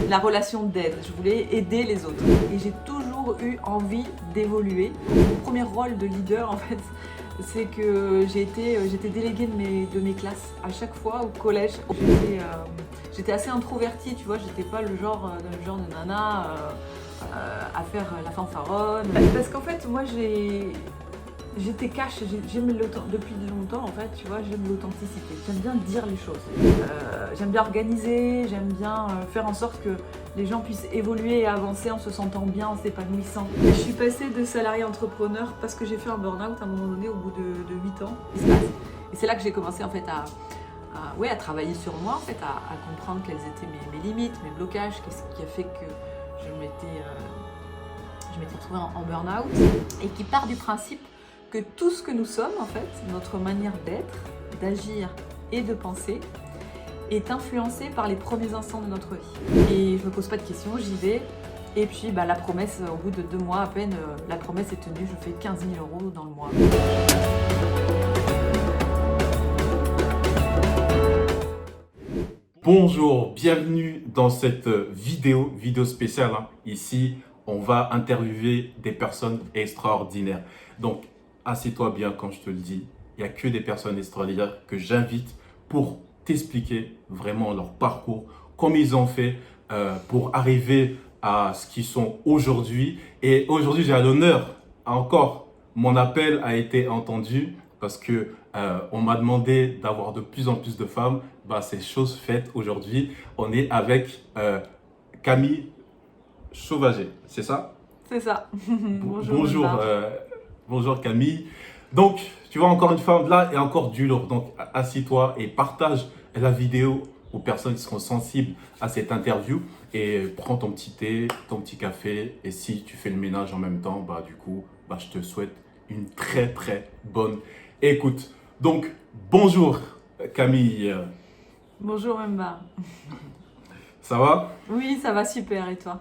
La relation d'aide, je voulais aider les autres. Et j'ai toujours eu envie d'évoluer. Mon premier rôle de leader, en fait, c'est que j'étais déléguée de mes classes. À chaque fois au collège, j'étais assez introvertie, tu vois, j'étais pas le genre de nana à faire la fanfaronne. Parce qu'en fait, moi j'étais cash, j'aime depuis longtemps en fait, tu vois, j'aime l'authenticité, j'aime bien dire les choses, j'aime bien organiser, j'aime bien faire en sorte que les gens puissent évoluer et avancer en se sentant bien, en s'épanouissant. Je suis passée de salarié entrepreneur parce que j'ai fait un burn-out à un moment donné au bout de 8 ans. Et c'est là que j'ai commencé en fait à travailler sur moi, en fait, à comprendre quelles étaient mes limites, mes blocages, qu'est-ce qui a fait que je m'étais retrouvée en burn-out, et qui part du principe que tout ce que nous sommes, en fait, notre manière d'être, d'agir et de penser, est influencé par les premiers instants de notre vie. Et je me pose pas de questions, j'y vais. Et puis la promesse, au bout de 2 mois à peine, la promesse est tenue, je fais 15 000 € dans le mois. Bonjour, bienvenue dans cette vidéo spéciale. Ici, on va interviewer des personnes extraordinaires. Donc, assieds-toi bien quand je te le dis. Il n'y a que des personnes extraordinaires que j'invite pour t'expliquer vraiment leur parcours, comment ils ont fait pour arriver à ce qu'ils sont aujourd'hui. Et aujourd'hui, j'ai l'honneur, encore, mon appel a été entendu parce que on m'a demandé d'avoir de plus en plus de femmes. C'est chose faite aujourd'hui. On est avec Camille Sauvager, c'est ça? C'est ça. Bonjour, bonjour Camille. Donc, tu vois, encore une fois, là et encore du lourd. Donc, assis-toi et partage la vidéo aux personnes qui seront sensibles à cette interview. Et prends ton petit thé, ton petit café. Et si tu fais le ménage en même temps, je te souhaite une très très bonne écoute. Donc, bonjour Camille. Bonjour Mba. Ça va? Oui, ça va super, et toi?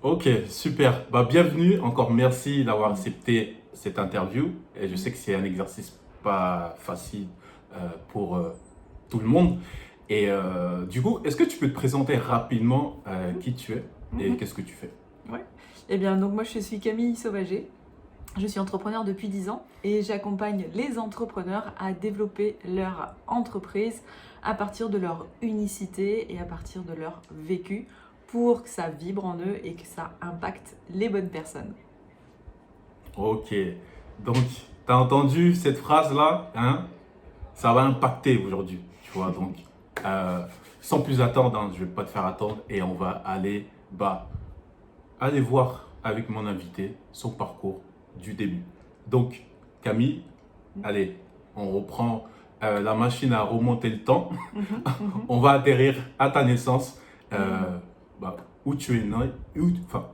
Ok, super. Bienvenue. Encore merci d'avoir accepté cette interview. Et je sais que c'est un exercice pas facile pour tout le monde. Et du coup, est-ce que tu peux te présenter rapidement qui tu es et qu'est-ce que tu fais? Oui. Eh bien, donc moi je suis Camille Sauvager. Je suis entrepreneur depuis 10 ans et j'accompagne les entrepreneurs à développer leur entreprise à partir de leur unicité et à partir de leur vécu pour que ça vibre en eux et que ça impacte les bonnes personnes. Ok, donc tu as entendu cette phrase-là, hein? Ça va impacter aujourd'hui, tu vois. Donc, sans plus attendre, je ne vais pas te faire attendre et on va aller voir avec mon invité son parcours du début. Donc, Camille, allez, on reprend la machine à remonter le temps. On va atterrir à ta naissance, où tu es né,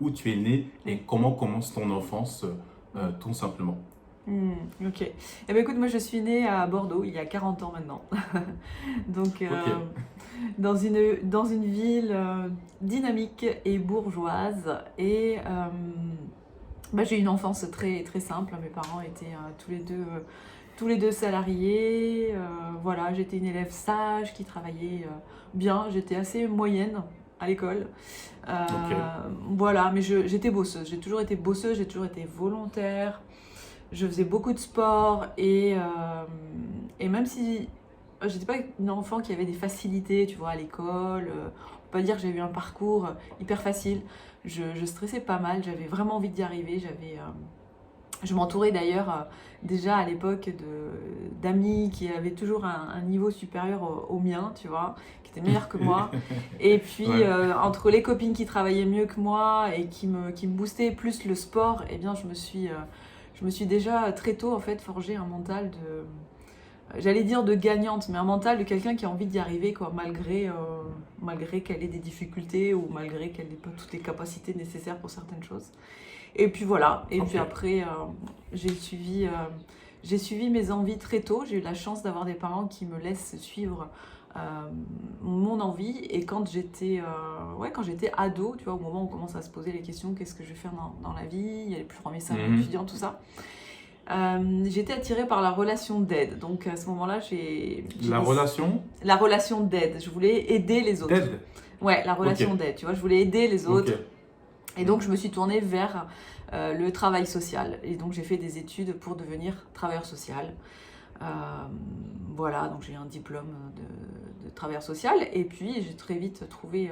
où tu es né et comment commence ton enfance, tout simplement. Ok. Eh bien, écoute, moi je suis née à Bordeaux il y a 40 ans maintenant. Donc, dans une ville dynamique et bourgeoise. Et j'ai eu une enfance très, très simple. Mes parents étaient tous les deux salariés. Voilà, j'étais une élève sage qui travaillait bien. J'étais assez moyenne à l'école. Voilà, mais j'étais bosseuse. J'ai toujours été bosseuse, j'ai toujours été volontaire. Je faisais beaucoup de sport et même si j'étais pas une enfant qui avait des facilités, tu vois, à l'école, on peut pas dire que j'ai eu un parcours hyper facile. Je stressais pas mal, j'avais vraiment envie d'y arriver. Je m'entourais d'ailleurs déjà à l'époque d'amis qui avaient toujours un niveau supérieur au mien, tu vois, qui étaient meilleurs que moi. Et puis entre les copines qui travaillaient mieux que moi et qui me boostaient, plus le sport, eh bien je me suis déjà très tôt en fait forgé un mental j'allais dire de gagnante, mais un mental de quelqu'un qui a envie d'y arriver, quoi, malgré qu'elle ait des difficultés ou malgré qu'elle n'ait pas toutes les capacités nécessaires pour certaines choses. Et puis voilà, et puis après j'ai suivi mes envies très tôt. J'ai eu la chance d'avoir des parents qui me laissent suivre mon envie. Et quand j'étais ado, tu vois, au moment où on commence à se poser les questions, qu'est-ce que je vais faire dans la vie, il y a les plus premiers salons étudiants, tout ça, j'étais attirée par la relation d'aide. Donc à ce moment-là, La relation d'aide. Je voulais aider les autres. d'aide. Ouais, la relation Ok, d'aide, tu vois, je voulais aider les ok. autres. Et donc, je me suis tournée vers le travail social. Et donc, j'ai fait des études pour devenir travailleur social. Euh, voilà, donc j'ai un diplôme de travailleur social. Et puis, j'ai très vite trouvé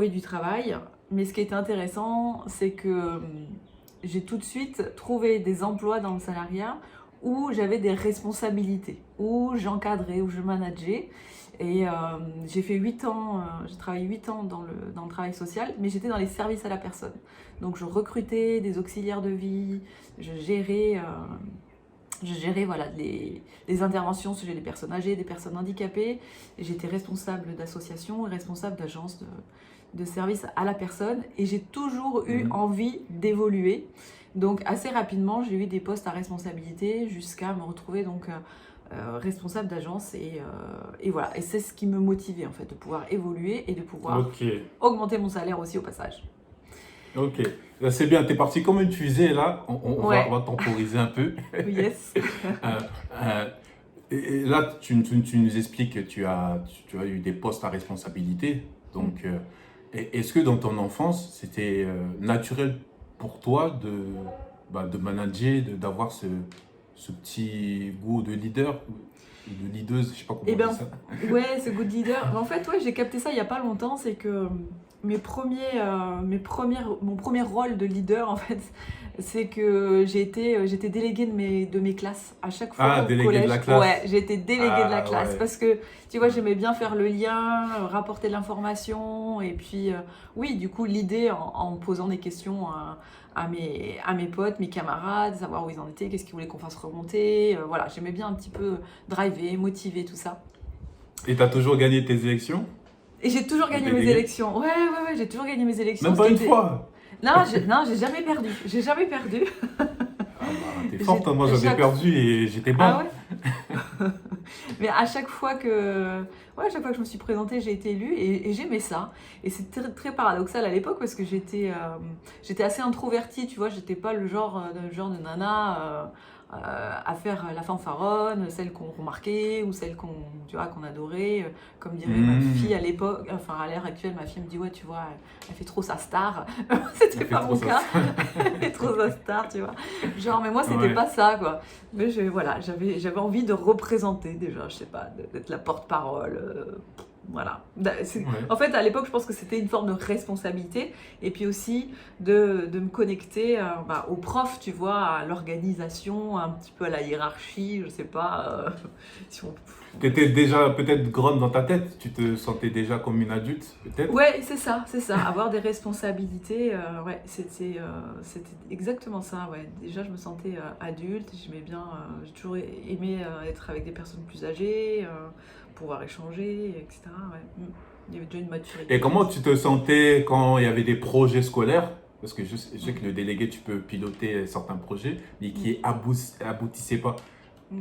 du travail. Mais ce qui était intéressant, c'est que j'ai tout de suite trouvé des emplois dans le salariat où j'avais des responsabilités, où j'encadrais, où je manageais. Et j'ai fait 8 ans, j'ai travaillé 8 ans dans le travail social, mais j'étais dans les services à la personne. Donc je recrutais des auxiliaires de vie, je gérais, voilà, les interventions au sujet des personnes âgées, des personnes handicapées. Et j'étais responsable d'associations et responsable d'agences de services à la personne. Et j'ai toujours eu Mhm. envie d'évoluer. Donc assez rapidement, j'ai eu des postes à responsabilité jusqu'à me retrouver donc responsable d'agence. Et voilà, et c'est ce qui me motivait en fait, de pouvoir évoluer et de pouvoir Ok, augmenter mon salaire aussi au passage. ok. Là, c'est bien, t'es parti comme une fusée là. On Ouais, va temporiser un peu. yes. Euh, euh, et là, tu nous expliques que tu as eu des postes à responsabilité. Donc, est-ce que dans ton enfance, c'était naturel pour toi de manager, d'avoir ce petit goût de leader ou de leaduse, je sais pas comment Et on dit ben, ça. ouais, ce good leader. En fait, ouais, j'ai capté ça il y a pas longtemps. C'est que mon premier rôle de leader, en fait, c'est que j'étais déléguée de mes classes à chaque Ah, fois au délégué de la collège. Ouais, classe. j'ai été déléguée de la Ah classe ouais. parce que, tu vois, Hmm. j'aimais bien faire le lien, rapporter de l'information et puis, oui, du coup, l'idée en posant des questions à mes potes, mes camarades, savoir où ils en étaient, qu'est-ce qu'ils voulaient qu'on fasse remonter. Voilà, j'aimais bien un petit peu driver, motiver, tout ça. Et tu as toujours gagné tes élections Et j'ai toujours de gagné mes délégué? élections. Ouais, ouais, ouais, j'ai toujours gagné mes élections. Même Ce qui pas une était... fois. Non, non, j'ai jamais perdu. J'ai jamais perdu. Ah bah, t'es forte, J'ai hein. Moi à j'avais chaque fois... perdu et j'étais Ah bas. ouais? Mais à chaque fois que... Ouais, à chaque fois que je me suis présentée, j'ai été élue et j'aimais ça. Et c'est très, très paradoxal à l'époque parce que j'étais assez introvertie, tu vois. J'étais pas le genre de nana à faire la fanfaronne, celle qu'on remarquait ou celle tu vois, qu'on adorait. Comme dirait ma fille Hmm. à l'époque, enfin à l'heure actuelle, ma fille me dit, ouais, tu vois, elle fait trop sa star. Elle C'était fait pas trop mon ça. cas. Elle fait trop sa star, tu vois. Genre, mais moi, c'était Ouais. pas ça, quoi. Mais voilà, j'avais envie de représenter déjà, je sais pas, d'être la porte-parole. Voilà. Ouais. En fait, à l'époque, je pense que c'était une forme de responsabilité. Et puis aussi de me connecter aux profs, tu vois, à l'organisation, un petit peu à la hiérarchie, je sais pas. Si on- Tu étais déjà peut-être grande dans ta tête. Tu te sentais déjà comme une adulte, peut-être. Ouais, c'est ça, c'est ça. Avoir des responsabilités, ouais, c'était exactement ça, ouais. Déjà, je me sentais adulte, j'aimais bien, j'ai toujours aimé être avec des personnes plus âgées, pouvoir échanger, etc. Ouais. Il y avait déjà une maturité, Et je comment pense. tu te sentais quand il y avait des projets scolaires? Parce que je sais que le délégué, tu peux piloter certains projets, mais Mm, qui aboutissaient pas. mm.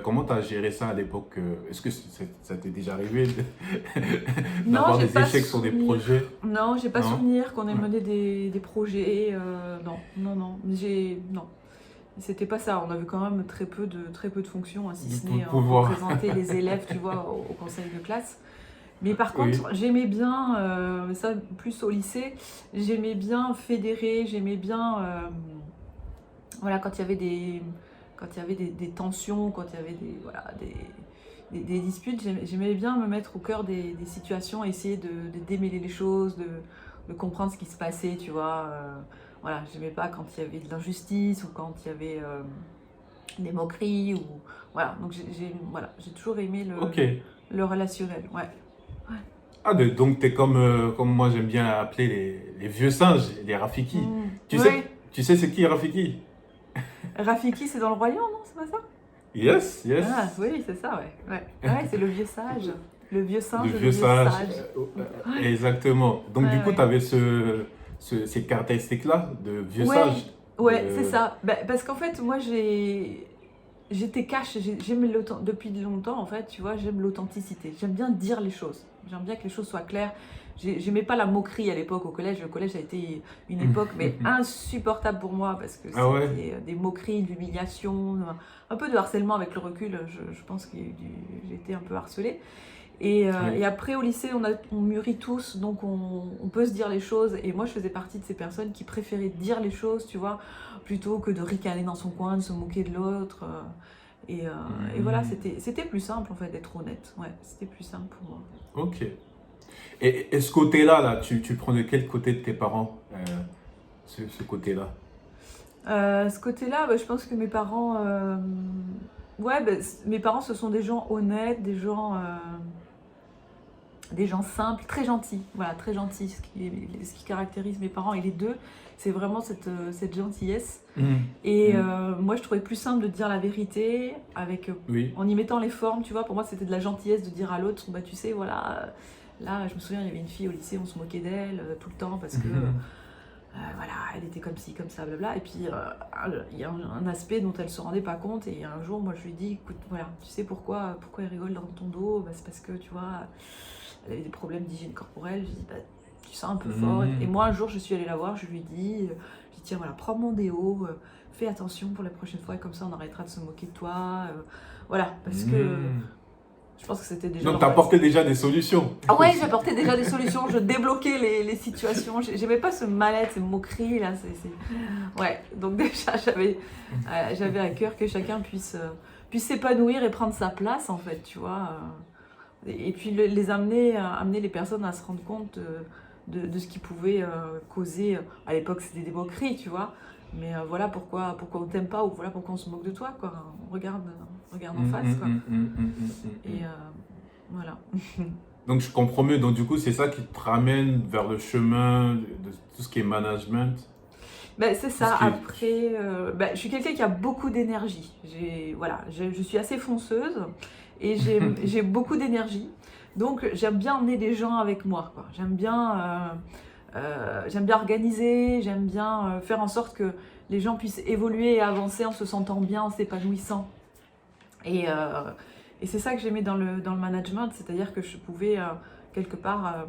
Comment tu as géré ça à l'époque? Est-ce que ça t'est déjà arrivé Non, d'avoir j'ai des pas échecs sur des souvenir. projets? Non, j'ai pas Non? souvenir qu'on ait Ouais. mené des projets. Non, non, non. Non. C'était pas ça. On avait quand même très peu de fonctions, hein, si Du ce n'est pouvoir. représenter les élèves, tu vois, au conseil de classe. Mais par Oui. contre, j'aimais bien, ça plus au lycée, j'aimais bien fédérer, j'aimais bien, voilà, quand il y avait des tensions, quand il y avait voilà, des disputes, j'aimais bien me mettre au cœur des situations, essayer de démêler les choses, de comprendre ce qui se passait, tu vois. Voilà, j'aimais pas quand il y avait de l'injustice ou quand il y avait des moqueries ou voilà. Donc voilà, j'ai toujours aimé Ok. le relationnel. Ouais. Ouais. Ah, donc tu es comme moi j'aime bien appeler les vieux singes, les Rafiki. Oui. Tu sais c'est qui Rafiki? Rafiki, c'est dans le royaume, non? C'est pas ça? Yes, Ah, yes. oui, c'est ça, ouais. Ouais, ouais, c'est le vieux sage. Le vieux Le singe et le vieux vieux sage. sage. Ouais, Exactement. Donc du ouais, coup, tu ouais. avais ces caractéristiques-là de vieux sage. Ouais, ouais, c'est De... ça. Bah, parce qu'en fait, moi, j'étais cash. J'aime depuis longtemps, en fait, tu vois, j'aime l'authenticité. J'aime bien dire les choses. J'aime bien que les choses soient claires. J'aimais pas la moquerie à l'époque au collège. Le collège a été une époque mais insupportable pour moi parce que Ah ouais? c'était des moqueries, de l'humiliation, un peu de harcèlement avec le recul. Je pense que j'ai été un peu harcelée. Et après, au lycée, on mûrit tous, donc on peut se dire les choses. Et moi, je faisais partie de ces personnes qui préféraient dire les choses, tu vois, plutôt que de ricaner dans son coin, de se moquer de l'autre. Et voilà, c'était plus simple, en fait, d'être honnête. Ouais, c'était plus simple pour moi. Ok. Et ce côté-là, là, tu prends de quel côté de tes parents, ce côté-là? Ce côté-là, bah, je pense que mes parents... ouais, bah, mes parents, ce sont des gens honnêtes, des gens simples, très gentils. Voilà, très gentils. Ce qui caractérise mes parents et les deux, c'est vraiment cette gentillesse. Et moi, je trouvais plus simple de dire la vérité Oui. en y mettant les formes, tu vois. Pour moi, c'était de la gentillesse de dire à l'autre, bah, tu sais, voilà, là, je me souviens, il y avait une fille au lycée, on se moquait d'elle tout le temps parce que, voilà, elle était comme ci, comme ça, blabla. Et puis, il y a un aspect dont elle se rendait pas compte. Et un jour, moi, je lui ai dit, écoute, voilà, tu sais pourquoi elle rigole dans ton dos? Bah, c'est parce que, tu vois, elle avait des problèmes d'hygiène corporelle. Je lui ai dit, bah, tu sens un peu fort. Et moi, un jour, je suis allée la voir, je lui ai dit, tiens, voilà, prends mon déo, fais attention pour la prochaine fois, et comme ça, on arrêtera de se moquer de toi. Voilà, parce que je pense que c'était déjà... Donc, tu apportais déjà des solutions. Ah ouais, j'apportais déjà des solutions, je débloquais les situations. J'aimais pas ce mal-être, ces moqueries, là. Ouais, donc déjà, j'avais à cœur que chacun puisse s'épanouir et prendre sa place, en fait, tu vois. Et puis amener les personnes à se rendre compte de ce qui pouvait causer. À l'époque, c'était des moqueries, tu vois. Mais voilà pourquoi on t'aime pas, ou voilà pourquoi on se moque de toi, quoi. Regarde en face, quoi. Et voilà. Donc, je comprends mieux. Donc, du coup, c'est ça qui te ramène vers le chemin de tout ce qui est management. Ben, c'est ça. Qui est... Après, ben, je suis quelqu'un qui a beaucoup d'énergie. Voilà, je suis assez fonceuse et j'ai beaucoup d'énergie. Donc, j'aime bien emmener des gens avec moi, quoi. J'aime bien organiser, j'aime bien faire en sorte que les gens puissent évoluer et avancer en se sentant bien, en s'épanouissant. Et c'est ça que j'aimais dans le management, c'est-à-dire que je pouvais quelque part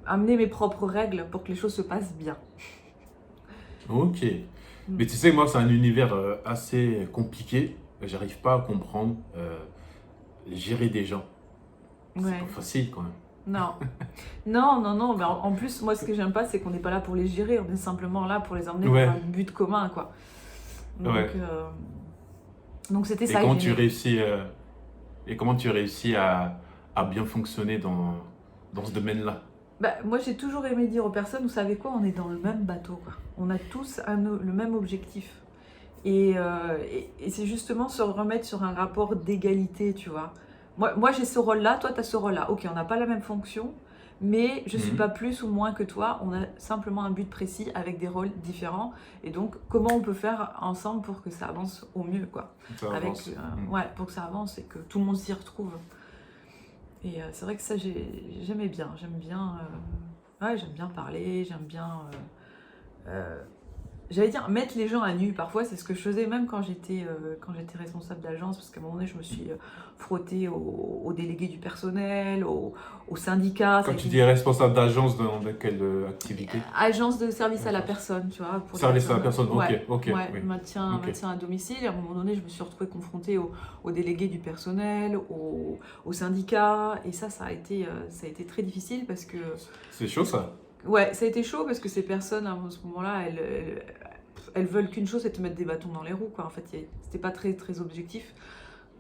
amener mes propres règles pour que les choses se passent bien. Ok. Mais tu sais, moi, c'est un univers assez compliqué. J'arrive pas à comprendre gérer des gens. C'est Ouais. pas facile quand même. Non. Non. Mais en plus, moi, ce que j'aime pas, c'est qu'on n'est pas là pour les gérer. On est simplement là pour les emmener vers un but commun, quoi. Donc c'était ça. Et comment tu réussis à bien fonctionner dans ce domaine-là? Bah, moi, j'ai toujours aimé dire aux personnes, vous savez quoi, on est dans le même bateau, quoi. On a tous le même objectif. Et c'est justement se remettre sur un rapport d'égalité, tu vois. Moi j'ai ce rôle-là, toi, tu as ce rôle-là. Ok, on n'a pas la même fonction, mais je ne suis pas plus ou moins que toi. On a simplement un but précis avec des rôles différents. Et donc, comment on peut faire ensemble pour que ça avance au mieux, quoi. Ouais, pour que ça avance et que tout le monde s'y retrouve. Et c'est vrai que ça, j'aimais bien. J'aime bien parler, j'aime bien... j'allais dire mettre les gens à nu. Parfois, c'est ce que je faisais même quand j'étais responsable d'agence, parce qu'à un moment donné, je me suis frottée aux délégués du personnel, aux syndicats. Quand tu dis responsable d'agence, dans quelle activité? Agence de service à la personne, tu vois. Service à la personne, ok. Ouais, Oui. maintien à domicile. Et à un moment donné, je me suis retrouvée confrontée aux délégués du personnel, aux syndicats. Et ça a été très difficile parce que... C'est chaud, ça. Ouais, ça a été chaud parce que ces personnes, à ce moment-là, elles veulent qu'une chose, c'est te mettre des bâtons dans les roues, quoi. En fait, c'était pas très, très objectif.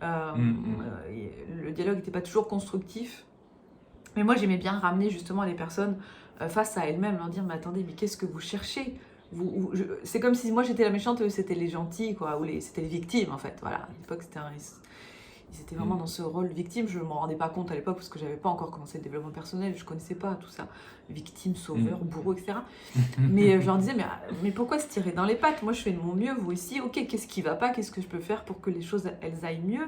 Le dialogue n'était pas toujours constructif. Mais moi, j'aimais bien ramener justement les personnes face à elles-mêmes, leur dire, mais attendez, mais qu'est-ce que vous cherchez? C'est comme si moi, j'étais la méchante et eux, c'était les gentils, quoi. C'était les victimes, en fait. Voilà, à l'époque, ils étaient vraiment dans ce rôle victime. Je ne m'en rendais pas compte à l'époque parce que je n'avais pas encore commencé le développement personnel. Je ne connaissais pas tout ça. Victime, sauveur, bourreau, etc. Mais je leur disais, mais pourquoi se tirer dans les pattes? Moi, je fais de mon mieux, vous aussi. Ok, qu'est-ce qui ne va pas? Qu'est-ce que je peux faire pour que les choses, elles aillent mieux?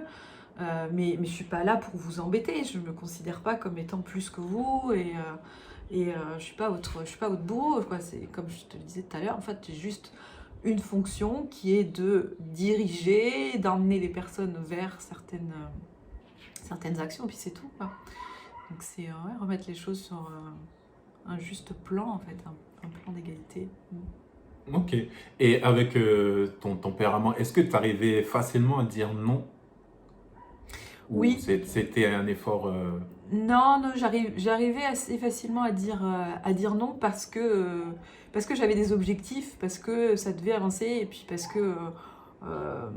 Mais je ne suis pas là pour vous embêter. Je ne me considère pas comme étant plus que vous. Et je ne suis pas votre bourreau, quoi. C'est comme je te le disais tout à l'heure. En fait, j'ai juste une fonction qui est de diriger, d'emmener les personnes vers certaines actions, puis c'est tout, quoi. Donc c'est remettre les choses sur un juste plan, en fait, un plan d'égalité. Ok. Et avec ton tempérament, est-ce que tu arrivais facilement à dire non? Ou Oui, c'était un effort non, non, j'arrivais assez facilement à dire non parce que j'avais des objectifs, parce que ça devait avancer et puis parce que euh,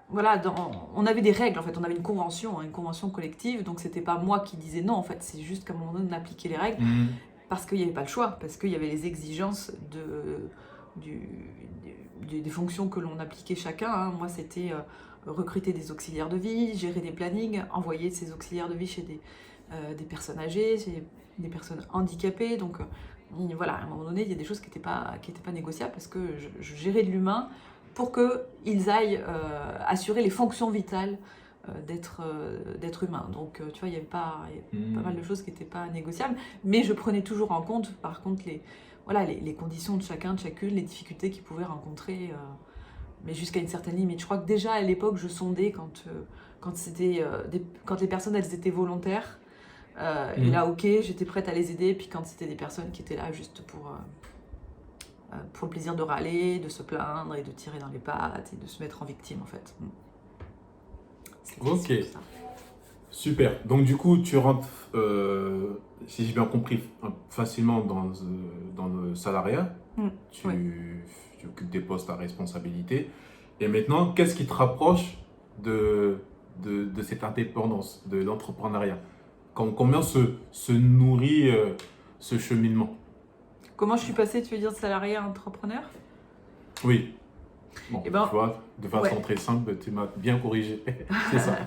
voilà, on avait des règles en fait, on avait une convention collective, donc c'était pas moi qui disais non en fait, c'est juste qu'à un moment donné on appliquait les règles Mhm. parce qu'il n'y avait pas le choix, parce qu'il y avait les exigences du, des fonctions que l'on appliquait chacun, hein. Moi c'était recruter des auxiliaires de vie, gérer des plannings, envoyer ces auxiliaires de vie chez des personnes âgées, chez des personnes handicapées, donc voilà, à un moment donné il y a des choses qui étaient pas négociables parce que je gérais de l'humain pour qu'ils aillent assurer les fonctions vitales d'être humain. Donc, tu vois, il y avait pas mal de Mhm. choses qui n'étaient pas négociables, mais je prenais toujours en compte, par contre, voilà, les conditions de chacun, de chacune, les difficultés qu'ils pouvaient rencontrer, mais jusqu'à une certaine limite. Je crois que déjà à l'époque, je sondais quand les personnes, elles étaient volontaires. Et là, Mhm. ok, j'étais prête à les aider. Puis quand c'était des personnes qui étaient là juste pour le plaisir de râler, de se plaindre et de tirer dans les pattes et de se mettre en victime, en fait. C'était Ok, surtout ça. super. Donc du coup, tu rentres, si j'ai bien compris, facilement dans le salariat. Mm. Ouais. Tu occupes des postes à responsabilité. Et maintenant, qu'est-ce qui te rapproche de, de cette indépendance, de l'entrepreneuriat? Combien se nourrit ce cheminement? Comment je suis passée, tu veux dire, de salarié à entrepreneur? Oui, bon, Eh tu ben, vois, de façon ouais. très simple, tu m'as bien corrigé. C'est ça.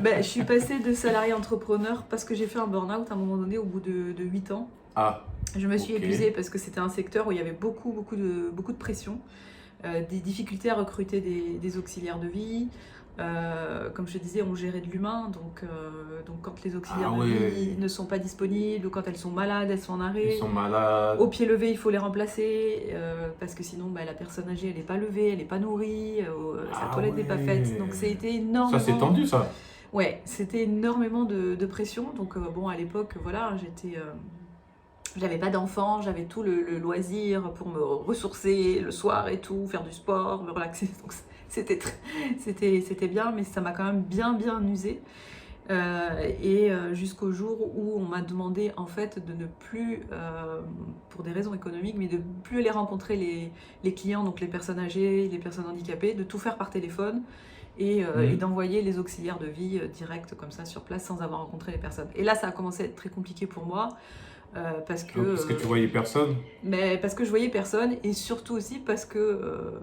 Ben, je suis passée de salarié à entrepreneur parce que j'ai fait un burn-out à un moment donné au bout de 8 ans. Ah, Je me suis ok. épuisée parce que c'était un secteur où il y avait beaucoup de pression, des difficultés à recruter des auxiliaires de vie. Comme je te disais, on gérait de l'humain, donc quand les auxiliaires Ah de vie ouais, ne sont pas disponibles ou quand elles sont malades, elles sont en ils arrêt, sont au malades. pied levé, il faut les remplacer parce que sinon bah, la personne âgée elle n'est pas levée, elle n'est pas nourrie, sa Ah toilette n'est pas faite. Donc ouais. c'était Ça, c'est énormément, tendu, ça. ouais, c'était énormément de pression. Donc bon, à l'époque, voilà, j'avais pas d'enfant, j'avais tout le loisir pour me ressourcer le soir et tout, faire du sport, me relaxer. Donc c'était bien, mais ça m'a quand même bien usé. Et jusqu'au jour où on m'a demandé en fait de ne plus, pour des raisons économiques, mais de ne plus aller rencontrer les clients, donc les personnes âgées, les personnes handicapées, de tout faire par téléphone et Hmm. d'envoyer les auxiliaires de vie direct comme ça sur place sans avoir rencontré les personnes. Et là, ça a commencé à être très compliqué pour moi parce que, Ah, parce que tu voyais personne. mais parce que je voyais personne et surtout aussi parce que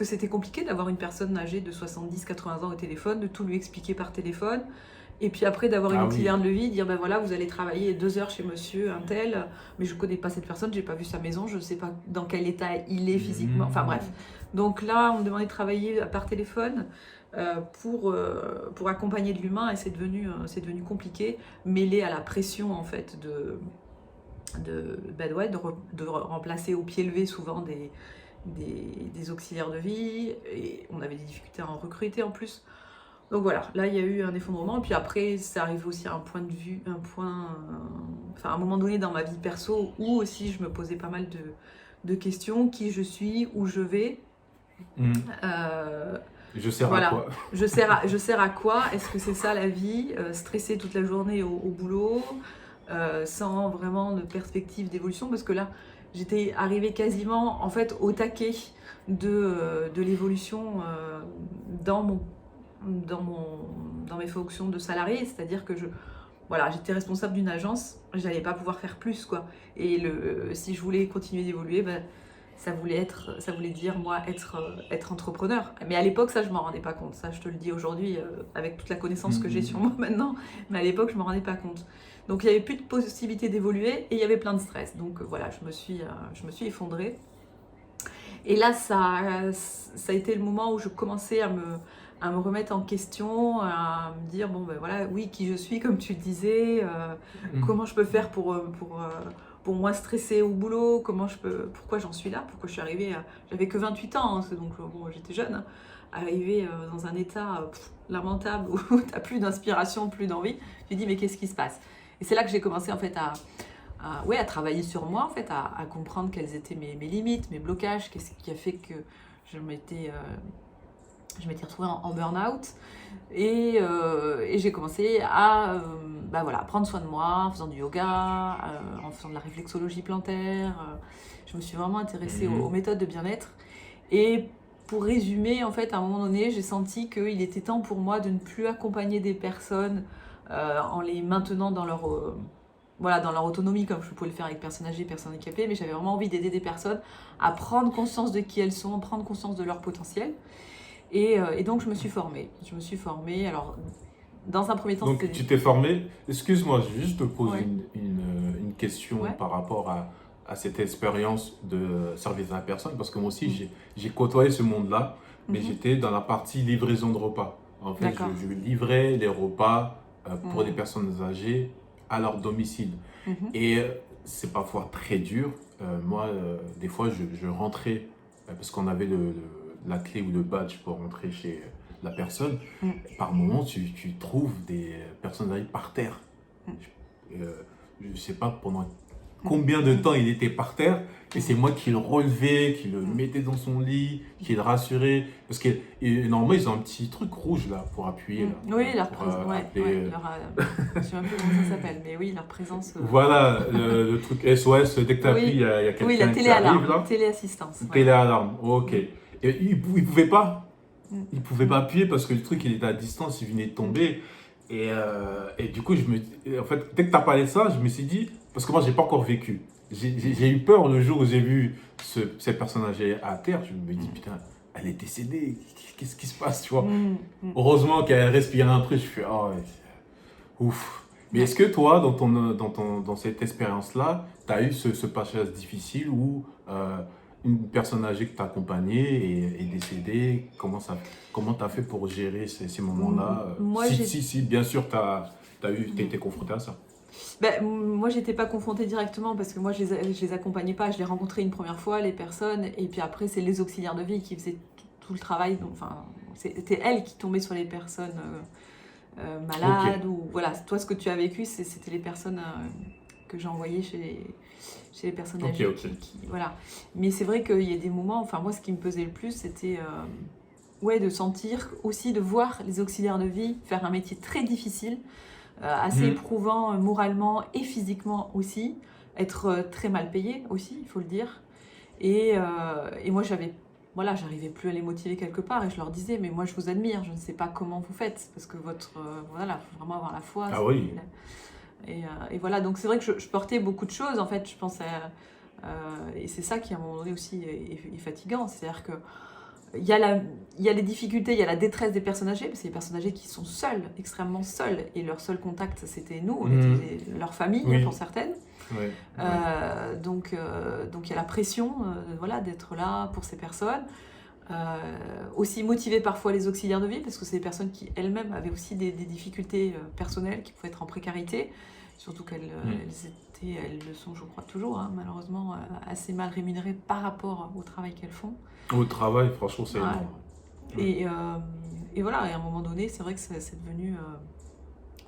c'était compliqué d'avoir une personne âgée de 70-80 ans au téléphone, de tout lui expliquer par téléphone. Et puis après d'avoir une Ah auxiliaire oui. de vie, dire ben voilà, vous allez travailler 2 heures chez monsieur un tel, mais je connais pas cette personne, j'ai pas vu sa maison, je sais pas dans quel état il est physiquement, enfin Hmm. bref. Donc là, on me demandait de travailler par téléphone pour accompagner de l'humain et c'est devenu compliqué, mêlé à la pression en fait bah ouais, de remplacer au pied levé souvent des auxiliaires de vie et on avait des difficultés à en recruter en plus. Donc voilà, là il y a eu un effondrement. Et puis après, ça arrive aussi à un point de vue, enfin à un moment donné dans ma vie perso où aussi je me posais pas mal de questions, qui je suis, où je vais. Hmm. Euh, Je sers à voilà, quoi? je sers à quoi? Est-ce que c'est ça la vie? Stresser toute la journée au boulot, sans vraiment de perspective d'évolution, parce que là j'étais arrivée quasiment en fait au taquet de l'évolution dans mon dans, mon, dans mes fonctions de salarié, c'est-à-dire que voilà, j'étais responsable d'une agence, j'allais pas pouvoir faire plus quoi. Et si je voulais continuer d'évoluer, ben, ça voulait dire moi être entrepreneur. Mais à l'époque ça je m'en rendais pas compte. Ça je te le dis aujourd'hui avec toute la connaissance que j'ai sur Hmm. moi maintenant. Mais à l'époque je m'en rendais pas compte. Donc il y avait plus de possibilité d'évoluer et il y avait plein de stress. Donc voilà, je me suis effondrée. Et là, ça a été le moment où je commençais à me remettre en question, à me dire, bon, ben voilà, oui, qui je suis, comme tu le disais, Hmm. comment je peux faire pour moins stresser au boulot, pourquoi j'en suis là, pourquoi je suis arrivée j'avais que 28 ans, hein, donc bon, j'étais jeune, hein, arrivée dans un état lamentable où t'as plus d'inspiration, plus d'envie. Je me dis, mais qu'est-ce qui se passe? Et c'est là que j'ai commencé en fait ouais, à travailler sur moi, en fait, à comprendre quelles étaient mes limites, mes blocages, qu'est-ce qui a fait que je m'étais je m'étais retrouvée en burn-out. Et j'ai commencé à voilà, prendre soin de moi en faisant du yoga, en faisant de la réflexologie plantaire. Je me suis vraiment intéressée aux méthodes de bien-être. Et pour résumer, en fait, à un moment donné, j'ai senti qu'il était temps pour moi de ne plus accompagner des personnes en les maintenant dans leur, dans leur autonomie, comme je pouvais le faire avec personnes âgées, personnes handicapées, mais j'avais vraiment envie d'aider des personnes à prendre conscience de qui elles sont, prendre conscience de leur potentiel. Et donc, je me suis formée. Alors, dans un premier temps, Donc, tu t'es formée. Excuse-moi, je vais juste te poser Ouais. une question Ouais. par rapport à cette expérience de service à la personne, parce que moi aussi, Mm. j'ai côtoyé ce monde-là, mais Mhm. j'étais dans la partie livraison de repas. En fait, D'accord. je livrais les repas pour des Mm. personnes âgées à leur domicile. Mhm. Et c'est parfois très dur. Moi, des fois, je rentrais, parce qu'on avait la clé ou le badge pour rentrer chez la personne. Mm. Par moments, tu trouves des personnes âgées par terre. Mm. Je ne sais pas pendant combien de temps il était par terre. Et c'est moi qui le relevais, qui le mettais dans son lit, qui le rassurais. Parce que normalement, ils ont un petit truc rouge là pour appuyer. Là, Oui, leur pour, présence, appeler, je sais même plus comment ça s'appelle, mais oui, leur présence. Voilà, le truc SOS, dès que tu appuies, Oui, il y a oui, la quelqu'un qui arrive téléalarme, là. téléassistance. Ouais. Téléalarme, ok. Et il pouvait pas. Mm. Il pouvait pas appuyer parce que le truc, il était à distance, il venait de tomber. Et du coup, en fait, dès que tu as parlé de ça, je me suis dit, parce que moi, j'ai pas encore vécu. J'ai eu peur le jour où j'ai vu cette personne âgée à terre. Je me dis, putain, elle est décédée. Qu'est-ce qui se passe, tu vois? Mm. Mm. Heureusement qu'elle respirait un truc. Je fais, oh, ouais, ouf. Mais est-ce que toi, dans cette expérience-là, tu as eu ce passage difficile où une personne âgée que tu as accompagnée est décédée? Comment tu as fait pour gérer ces moments-là? Moi, j'ai Si, bien sûr, tu été confronté à ça. Moi, j'étais pas confrontée directement parce que moi, je les accompagnais pas. Je les rencontrais une première fois, les personnes, et puis après, c'est les auxiliaires de vie qui faisaient tout le travail. Donc, enfin, c'était elles qui tombaient sur les personnes Ok, malades ou voilà. Toi, ce que tu as vécu, c'était les personnes que j'ai envoyées chez les personnes ok, âgées ok. voilà. Mais c'est vrai qu'il y a des moments. Enfin, moi, ce qui me pesait le plus, c'était ouais, de sentir aussi, de voir les auxiliaires de vie faire un métier très difficile assez Hmm. éprouvant moralement et physiquement aussi, être très mal payé aussi, il faut le dire. Et moi, j'arrivais plus à les motiver quelque part et je leur disais, mais moi, je vous admire, je ne sais pas comment vous faites, parce que voilà, faut vraiment avoir la foi. Ah oui. Et voilà, donc c'est vrai que je portais beaucoup de choses, en fait, je pense et c'est ça qui, à un moment donné aussi, est fatigant, c'est-à-dire que il y a les difficultés, il y a la détresse des personnes âgées, parce que les personnes âgées qui sont seules, extrêmement seules, et leur seul contact, c'était nous, on Hmm. était leur famille Oui. pour certaines. Ouais, ouais. Donc il y a la pression voilà, d'être là pour ces personnes. Aussi motiver parfois les auxiliaires de vie, parce que c'est des personnes qui elles-mêmes avaient aussi des difficultés personnelles, qui pouvaient être en précarité, surtout elles le sont, je crois, toujours, hein, malheureusement, assez mal rémunérées par rapport au travail qu'elles font. Au travail, franchement, c'est Ouais. énorme. Et voilà, et à un moment donné, c'est vrai que c'est devenu.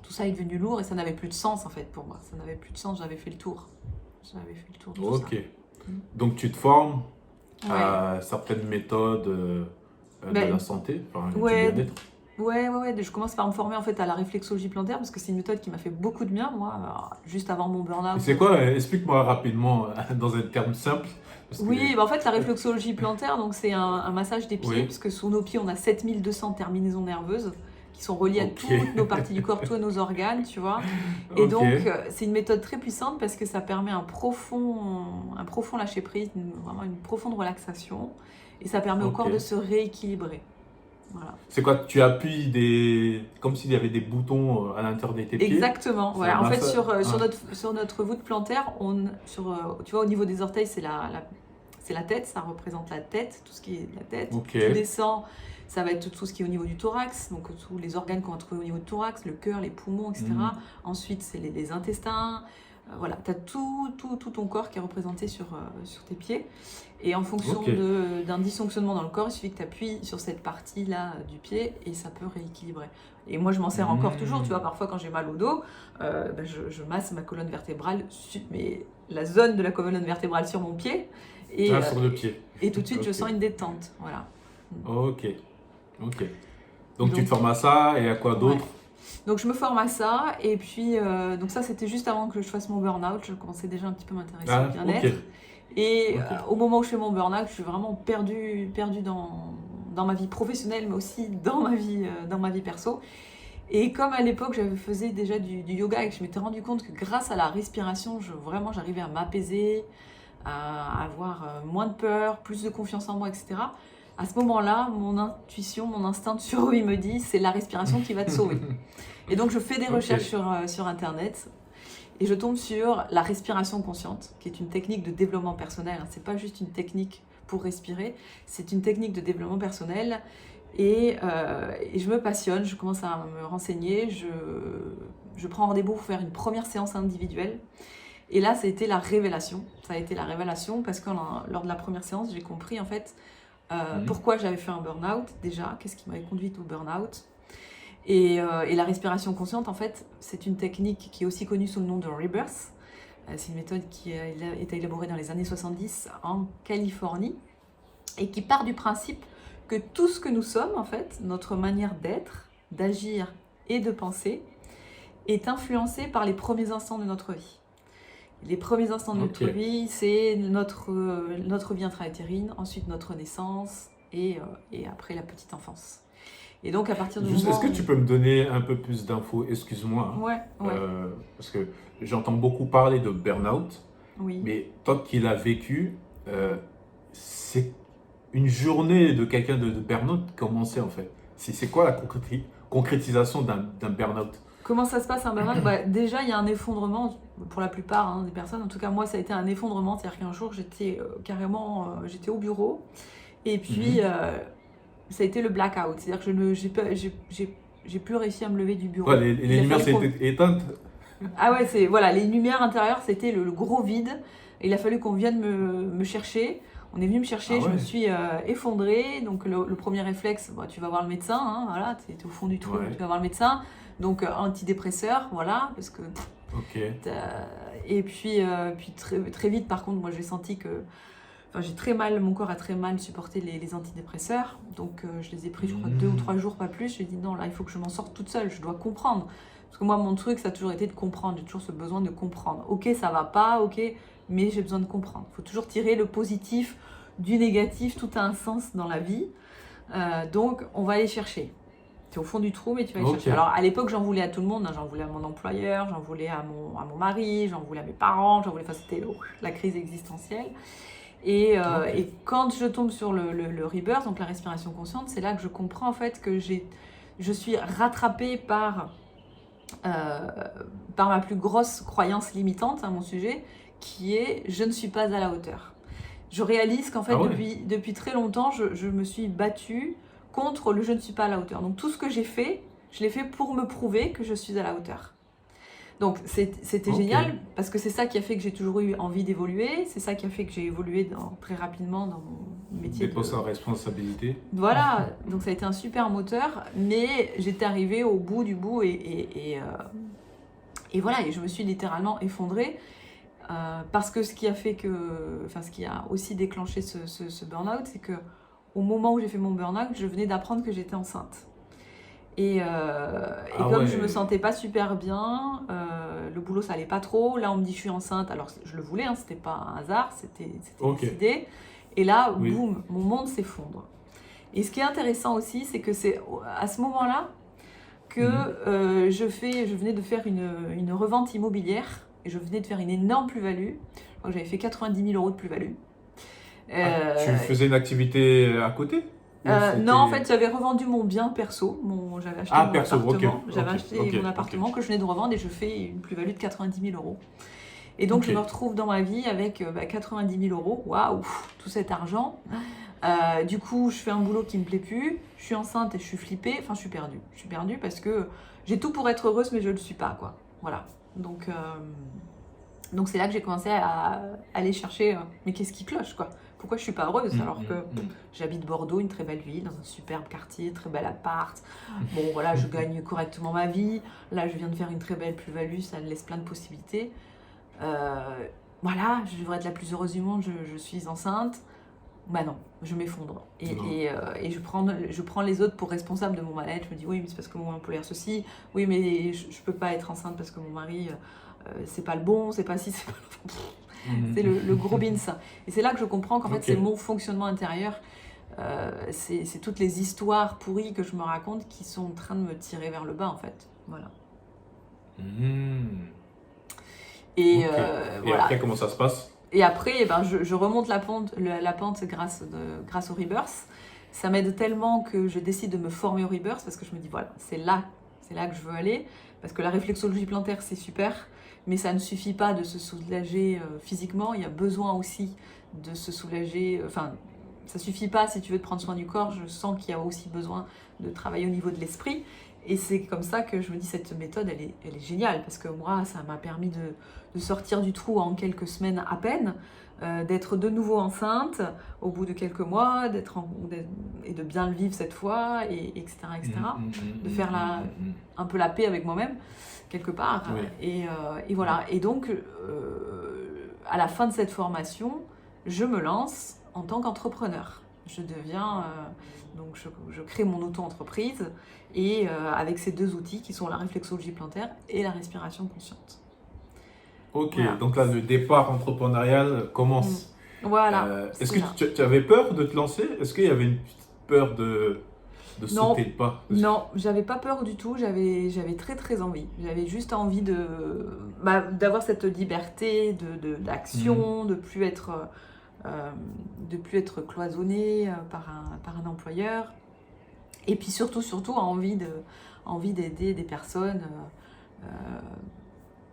Tout ça est devenu lourd et ça n'avait plus de sens en fait pour moi. Ça n'avait plus de sens, j'avais fait le tour. J'avais fait le tour de tout ça. Ok. Donc, tu te formes Ouais. à certaines méthodes de Ben, la santé, enfin, ouais, du bien-être. ouais. Je commence par me former en fait à la réflexologie plantaire parce que c'est une méthode qui m'a fait beaucoup de bien, moi, juste avant mon Et burn-out. c'est quoi? Explique-moi rapidement, dans un terme simple. Parce que... Oui, en fait, la réflexologie plantaire, donc c'est un massage des pieds, Oui. parce que sous nos pieds, on a 7200 terminaisons nerveuses qui sont reliées à Ok. toutes nos parties du corps, tous nos organes, tu vois. Et Ok. donc, c'est une méthode très puissante parce que ça permet un profond lâcher-prise, vraiment une profonde relaxation, et ça permet au Ok. corps de se rééquilibrer. Voilà. C'est quoi? Tu appuies comme s'il y avait des boutons à l'intérieur de tes pieds. Exactement. C'est Voilà. un En fait, massage. sur notre voûte plantaire, tu vois, au niveau des orteils, c'est la tête, ça représente la tête, tout ce qui est la tête. Ok. Tu descends, ça va être tout ce qui est au niveau du thorax, donc tous les organes qu'on va trouver au niveau du thorax, le cœur, les poumons, etc. Ensuite, c'est les intestins. Voilà, tu as tout ton corps qui est représenté sur tes pieds. Et en fonction Ok. d'un dysfonctionnement dans le corps, il suffit que tu appuies sur cette partie-là du pied et ça peut rééquilibrer. Et moi, je m'en sers encore toujours. Tu vois, parfois, quand j'ai mal au dos, je masse ma colonne vertébrale, mais la zone de la colonne vertébrale sur mon pied. Et, Sur le pied. et tout de suite, je Ok. sens une détente. Voilà. Ok. Ok. Donc, tu te Donc, formes à ça et à quoi ouais. d'autre? Donc je me forme à ça et puis donc ça c'était juste avant que je fasse mon burn-out, je commençais déjà un petit peu à m'intéresser au Ah, ok. bien-être et Ok. au moment où je fais mon burn-out, je suis vraiment perdue dans ma vie professionnelle mais aussi dans ma vie perso. Et comme à l'époque je faisais déjà du yoga et que je m'étais rendu compte que grâce à la respiration, vraiment j'arrivais à m'apaiser, à avoir moins de peur, plus de confiance en moi, etc. À ce moment-là, mon intuition, mon instinct de survie me dit c'est la respiration qui va te sauver. Et donc je fais des Ok. recherches sur Internet et je tombe sur la respiration consciente, qui est une technique de développement personnel. C'est pas juste une technique pour respirer, c'est une technique de développement personnel. Et je me passionne, je commence à me renseigner, je prends rendez-vous pour faire une première séance individuelle. Et là, ça a été la révélation. Ça a été la révélation parce que lors de la première séance, j'ai compris en fait Mhm. pourquoi j'avais fait un burn-out déjà, qu'est-ce qui m'avait conduite au burn-out. Et la respiration consciente, en fait, c'est une technique qui est aussi connue sous le nom de Rebirth. C'est une méthode qui a été élaborée dans les années 70 en Californie et qui part du principe que tout ce que nous sommes, en fait, notre manière d'être, d'agir et de penser, est influencé par les premiers instants de notre vie. Les premiers instants de Ok. notre vie, c'est notre vie intra-utérine, ensuite notre naissance et après la petite enfance. Et donc à partir du Juste, est-ce moment que où... tu peux me donner un peu plus d'infos? Excuse-moi, hein, Ouais, ouais, parce que j'entends beaucoup parler de burn-out, oui. mais toi qui l'as vécu, c'est une journée de quelqu'un de burn-out comment c'est en fait? C'est quoi la concrétisation d'un burn-out? Comment ça se passe un burn-out? Bah, déjà, il y a un effondrement pour la plupart des personnes. En tout cas, moi, ça a été un effondrement. C'est-à-dire qu'un jour, j'étais j'étais au bureau et puis Mhm. ça a été le blackout. C'est-à-dire que j'ai plus réussi à me lever du Ouais, bureau. les Il a lumières fallu qu'on... s'étaient éteintes. Ah ouais, voilà, les lumières intérieures, c'était le gros vide. Et il a fallu qu'on vienne me chercher. On est venu me Ah chercher, je me ouais, suis effondrée. Donc le premier réflexe, bah, tu vas voir le médecin, hein, voilà, tu es au fond du trou, tu ouais, vas voir le médecin. Donc antidépresseur, voilà, parce que ok, et puis très vite, par contre, moi j'ai senti que, enfin, mon corps a très mal supporté les antidépresseurs, donc je les ai pris, je crois, 2 ou 3 jours, pas plus. Je me suis dit non, là, il faut que je m'en sorte toute seule, je dois comprendre. Parce que moi, mon truc, ça a toujours été de comprendre, j'ai toujours ce besoin de comprendre. Ok, ça va pas, ok, mais j'ai besoin de comprendre. Il faut toujours tirer le positif du négatif, tout a un sens dans la vie. Donc, on va aller chercher. Tu es au fond du trou, mais tu vas aller ok, chercher. Alors, à l'époque, j'en voulais à tout le monde, hein. J'en voulais à mon employeur, j'en voulais à mon mari, j'en voulais à mes parents, j'en voulais. Enfin, c'était la crise existentielle. ok. Et quand je tombe sur le rebirth, donc la respiration consciente, c'est là que je comprends en fait que je suis rattrapée euh, par ma plus grosse croyance limitante à mon sujet, qui est je ne suis pas à la hauteur. Je réalise qu'en fait, Ah ouais, depuis très longtemps, je me suis battue contre le je ne suis pas à la hauteur. Donc tout ce que j'ai fait, je l'ai fait pour me prouver que je suis à la hauteur. Donc c'était ok. génial parce que c'est ça qui a fait que j'ai toujours eu envie d'évoluer, c'est ça qui a fait que j'ai évolué très rapidement dans mon métier Des de... postes à responsabilité. Voilà, donc ça a été un super moteur, mais j'étais arrivée au bout du bout et voilà, et je me suis littéralement effondrée parce que ce qui a fait que, enfin ce qui a aussi déclenché ce burn-out, c'est que au moment où j'ai fait mon burn-out, je venais d'apprendre que j'étais enceinte. Et Ah comme je me ouais, sentais pas super bien, le boulot ça allait pas trop. Là, on me dit je suis enceinte. Alors je le voulais, hein, c'était pas un hasard, c'était ok, décidé. Et là, oui. boum, mon monde s'effondre. Et ce qui est intéressant aussi, c'est que c'est à ce moment-là que Mhm. je venais de faire une revente immobilière et je venais de faire une énorme plus-value. Je crois que j'avais fait 90 000 euros de plus-value. Ah, tu Euh, faisais une activité à côté? Ou Non, en c'était... fait, j'avais revendu mon bien perso. J'avais acheté Ah, mon perso, ok, appartement. J'avais ok, acheté ok, mon ok, appartement que je venais de revendre et je fais une plus-value de 90 000 euros. Et donc, ok, je me retrouve dans ma vie avec 90 000 euros. Waouh, tout cet argent. Du coup, je fais un boulot qui me plaît plus. Je suis enceinte et je suis flippée. Enfin, je suis perdue. Je suis perdue parce que j'ai tout pour être heureuse, mais je ne le suis pas, quoi. Voilà. Donc c'est là que j'ai commencé à aller chercher, mais qu'est-ce qui cloche, quoi? Pourquoi je suis pas heureuse alors que j'habite Bordeaux, une très belle ville, dans un superbe quartier, très bel appart. Bon voilà, je gagne correctement ma vie. Là, je viens de faire une très belle plus-value, ça me laisse plein de possibilités. Euh, voilà, je devrais être la plus heureuse du monde, je suis enceinte. bah non, je m'effondre. Non. Et je prends les autres pour responsables de mon mal-être. Je me dis, oui, mais c'est parce que mon employeur ceci. Oui, mais je peux pas être enceinte parce que mon mari, c'est pas le bon, c'est pas si, c'est pas le... C'est le gros bins. Et c'est là que je comprends qu'en fait, c'est mon fonctionnement intérieur. C'est toutes les histoires pourries que je me raconte qui sont en train de me tirer vers le bas, en fait. Voilà. Et Ok. Et voilà. après, comment ça se passe? Et après, eh ben, je remonte la pente grâce au Rebirth. Ça m'aide tellement que je décide de me former au Rebirth parce que je me dis, voilà, c'est là que je veux aller. Parce que la réflexologie plantaire, c'est super, mais ça ne suffit pas de se soulager physiquement. Il y a besoin aussi de se soulager. Enfin, ça suffit pas si tu veux te prendre soin du corps. Je sens qu'il y a aussi besoin de travailler au niveau de l'esprit. Et c'est comme ça que je me dis, cette méthode, elle est géniale. Parce que moi, ça m'a permis de sortir du trou en quelques semaines à peine, d'être de nouveau enceinte au bout de quelques mois, et de bien le vivre cette fois, etc. De faire un peu la paix avec moi-même, quelque part. Oui. Et voilà. Et donc, à la fin de cette formation, je me lance en tant qu'entrepreneur. Je deviens... donc, je crée mon auto-entreprise et avec ces deux outils qui sont la réflexologie plantaire et la respiration consciente. Ok, Voilà. donc là, le départ entrepreneurial commence. Voilà. Est-ce que tu avais peur de te lancer? Est-ce qu'il y avait une petite peur de Non, sauter le pas? non, j'avais pas peur du tout, j'avais très très envie. J'avais juste envie d'avoir cette liberté d'action, de plus être cloisonné par un employeur. Et puis surtout envie d'aider des personnes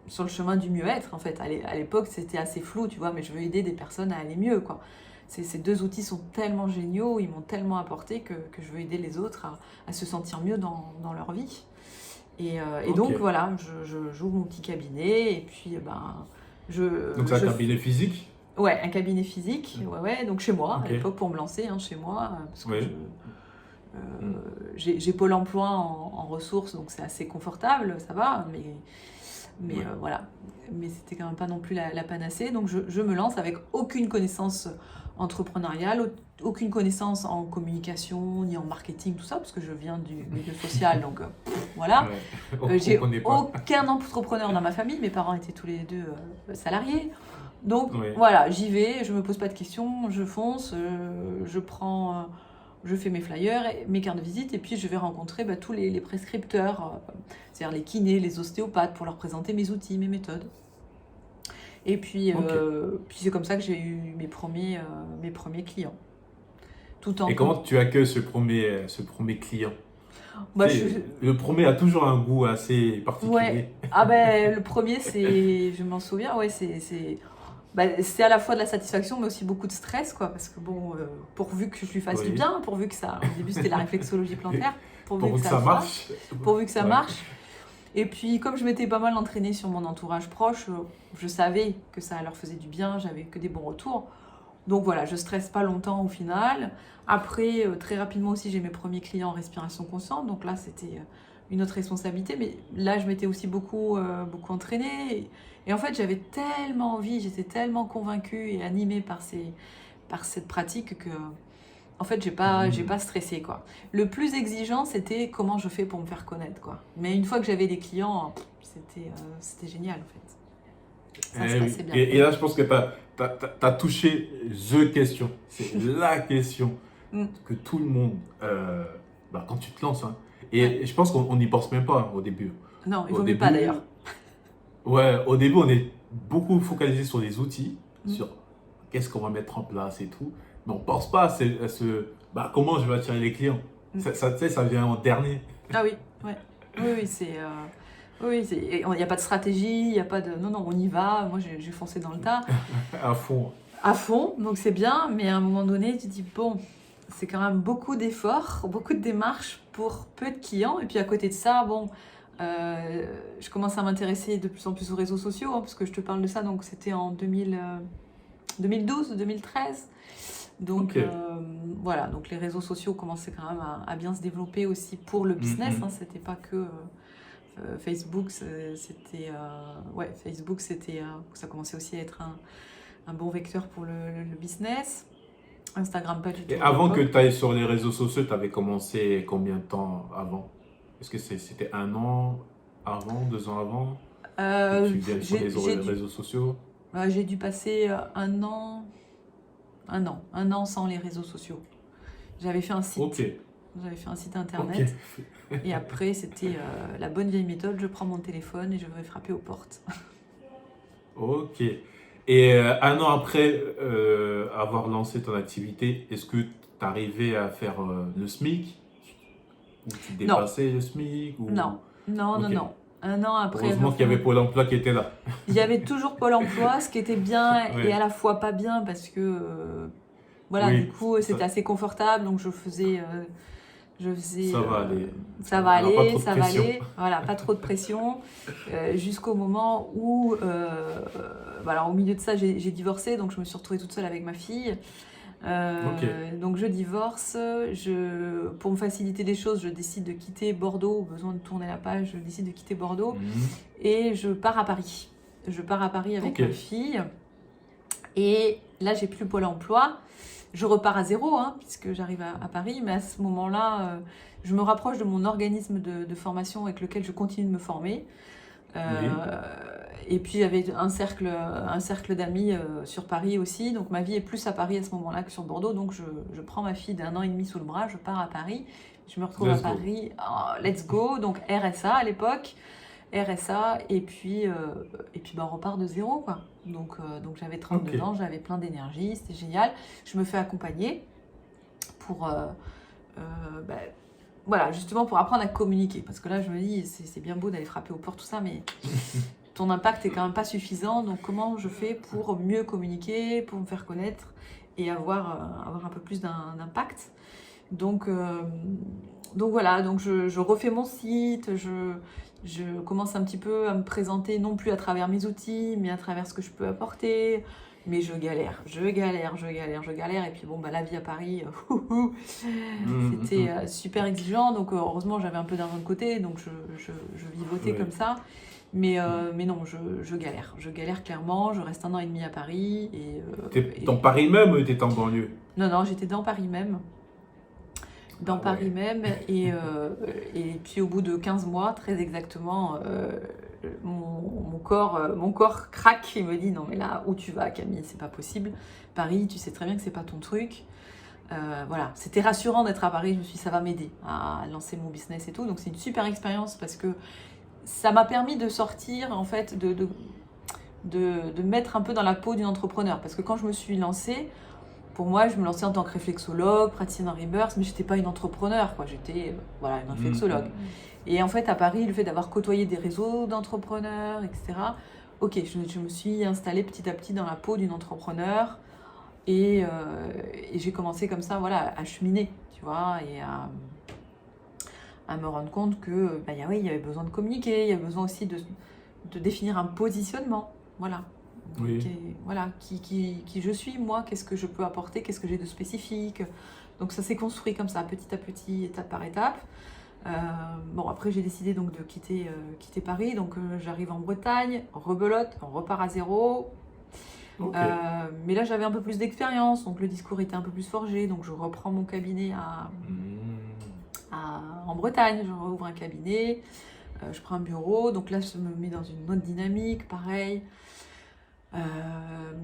sur le chemin du mieux-être, en fait. À l'époque, c'était assez flou, tu vois, mais je veux aider des personnes à aller mieux, quoi. Ces deux outils sont tellement géniaux, ils m'ont tellement apporté que je veux aider les autres à se sentir mieux dans leur vie. Et donc, voilà, j'ouvre mon petit cabinet, et puis, Donc, c'est un cabinet physique? Ouais, un cabinet physique, ouais, donc chez moi, Ok. à l'époque, pour me lancer, chez moi, parce que Oui. j'ai Pôle emploi en ressources, donc c'est assez confortable, ça va, mais voilà. Mais c'était quand même pas non plus la panacée. Donc je me lance avec aucune connaissance entrepreneuriale, aucune connaissance en communication, ni en marketing, tout ça, parce que je viens du milieu social, donc voilà. Ouais. J'ai On connaît pas. aucun entrepreneur dans ma famille, mes parents étaient tous les deux salariés. Donc Oui. voilà, j'y vais, je me pose pas de questions, je fonce, je fais mes flyers, mes cartes de visite, et puis je vais rencontrer tous les prescripteurs, c'est-à-dire les kinés, les ostéopathes, pour leur présenter mes outils, mes méthodes. Et puis, puis c'est comme ça que j'ai eu mes premiers clients. Et comment tu accueilles ce premier client? Bah, Le premier a toujours un goût assez particulier. Ouais. Ah ben le premier, je m'en souviens, ouais, c'est à la fois de la satisfaction, mais aussi beaucoup de stress, quoi, parce que bon, pourvu que je lui fasse du bien, pourvu que ça... Au début, c'était la réflexologie plantaire, pourvu que ça marche. pourvu que ça marche. Et puis, comme je m'étais pas mal entraînée sur mon entourage proche, je savais que ça leur faisait du bien, j'avais que des bons retours. Donc voilà, je stresse pas longtemps au final. Après, très rapidement aussi, j'ai mes premiers clients en respiration consciente, donc là, c'était une autre responsabilité, mais là, je m'étais aussi beaucoup entraînée. Et en fait, j'avais tellement envie, j'étais tellement convaincue et animée par cette pratique que, en fait, j'ai pas stressé, quoi. Le plus exigeant, c'était comment je fais pour me faire connaître, quoi. Mais une fois que j'avais des clients, c'était génial, en fait. Ça se passait bien. Et là, je pense que tu as touché the question. C'est la question que tout le monde, quand tu te lances, hein, et je pense qu'on n'y pense même pas au début. Non, il vaut mieux pas d'ailleurs. Ouais, au début, on est beaucoup focalisé sur les outils, sur qu'est-ce qu'on va mettre en place et tout. Mais on ne pense pas à comment je vais attirer les clients. Ça vient en dernier. Ah oui, ouais. Oui, oui, il n'y a pas de stratégie, il n'y a pas de... Non, on y va. Moi, j'ai foncé dans le tas. À fond. À fond, donc c'est bien. Mais à un moment donné, tu te dis, bon, c'est quand même beaucoup d'efforts, beaucoup de démarches pour peu de clients. Et puis à côté de ça, bon... je commence à m'intéresser de plus en plus aux réseaux sociaux, parce que je te parle de ça, donc c'était en 2012, 2013. Donc voilà, donc les réseaux sociaux commençaient quand même à bien se développer aussi pour le business. C'était pas que Facebook, Facebook, ça commençait aussi à être un bon vecteur pour le business. Instagram, pas du tout Et à avant que l'époque. tu ailles sur les réseaux sociaux, tu avais commencé combien de temps avant? Est-ce que c'était 1 an avant, 2 ans avant que tu viennes sur les J'ai réseaux sociaux? j'ai dû passer un an sans les réseaux sociaux. J'avais fait un Ok, site, j'avais fait un site ok, internet. Et après, c'était la bonne vieille méthode, je prends mon téléphone et je vais frapper aux portes. ok. Et 1 an après avoir lancé ton activité, est-ce que tu arrivais à faire le SMIC? Ou tu Non, dépassais le SMIC? non, Ou... non, non, Ok. non. Un an après Heureusement avoir qu'il fait y avait mon... Pôle emploi qui était là. Il y avait toujours Pôle emploi, ce qui était bien et à Ouais. la fois pas bien parce que, voilà, du Oui, coup, ça, c'était assez confortable. Donc, je faisais ça va aller. ça Il va n'y aura pas aller, trop de ça va pression. aller. Voilà, pas trop de pression. Jusqu'au moment où, bah alors, au milieu de ça, j'ai divorcé. Donc, je me suis retrouvée toute seule avec ma fille. Ok. Donc je divorce, pour me faciliter les choses, je décide de quitter Bordeaux, au besoin de tourner la page, je décide de quitter Bordeaux Mhm. et je pars à Paris. Je pars à Paris avec Ok. ma fille et là j'ai plus Pôle emploi. Je repars à zéro hein, puisque j'arrive à Paris, mais à ce moment-là, je me rapproche de mon organisme de formation avec lequel je continue de me former. Oui. Euh, et puis j'avais un cercle d'amis sur Paris aussi. Donc ma vie est plus à Paris à ce moment-là que sur Bordeaux. Donc je prends ma fille d'1 an et demi sous le bras, je pars à Paris. Je me retrouve à Let's go. Paris, oh, let's go. Donc RSA à l'époque, RSA. Et puis bah, on repart de zéro quoi. Donc j'avais Ok. 32 ans, j'avais plein d'énergie, c'était génial. Je me fais accompagner pour bah, voilà, justement pour apprendre à communiquer. Parce que là, je me dis, c'est bien beau d'aller frapper aux portes, tout ça, mais ton impact est quand même pas suffisant. Donc, comment je fais pour mieux communiquer, pour me faire connaître et avoir un peu plus d'impact. Donc, donc voilà, donc je refais mon site, je commence un petit peu à me présenter non plus à travers mes outils, mais à travers ce que je peux apporter. Mais je galère, je galère, je galère, je galère. Et puis bon, bah, la vie à Paris, Mhm, c'était mhm. super exigeant. Donc heureusement, j'avais un peu d'argent de côté, donc je vivotais comme Oui. ça. Mais non, je galère clairement. Je reste 1 an et demi à Paris. T'es dans Paris même ou t'es en banlieue? Non, non, j'étais dans Paris même. Dans Ah Paris ouais. même. Et puis au bout de 15 mois, très exactement, mon corps craque et me dit non mais là où tu vas Camille, c'est pas possible. Paris, tu sais très bien que c'est pas ton truc. Voilà, c'était rassurant d'être à Paris. Je me suis dit ça va m'aider à lancer mon business et tout. Donc c'est une super expérience parce que ça m'a permis de sortir en fait de me mettre un peu dans la peau d'une entrepreneur. Parce que quand je me suis lancée, pour moi, je me lançais en tant que réflexologue, praticienne en rebirth, mais j'étais pas une entrepreneur, quoi. J'étais, voilà, une Mhm, réflexologue. mhm. Et en fait, à Paris, le fait d'avoir côtoyé des réseaux d'entrepreneurs, etc., ok, je me suis installée petit à petit dans la peau d'une entrepreneur et j'ai commencé comme ça, voilà, à cheminer, tu vois, et à me rendre compte que, bah, oui, il y avait besoin de communiquer, il y avait besoin aussi de définir un positionnement, voilà. Oui. Voilà, qui je suis, moi, qu'est-ce que je peux apporter, qu'est-ce que j'ai de spécifique. Donc ça s'est construit comme ça, petit à petit, étape par étape. Bon, après j'ai décidé donc de quitter Paris, donc j'arrive en Bretagne, rebelote, on repart à zéro. Ok. Mais là j'avais un peu plus d'expérience, donc le discours était un peu plus forgé, donc je reprends mon cabinet Mhm. en Bretagne, je rouvre un cabinet, je prends un bureau, donc là je me mets dans une autre dynamique, pareil.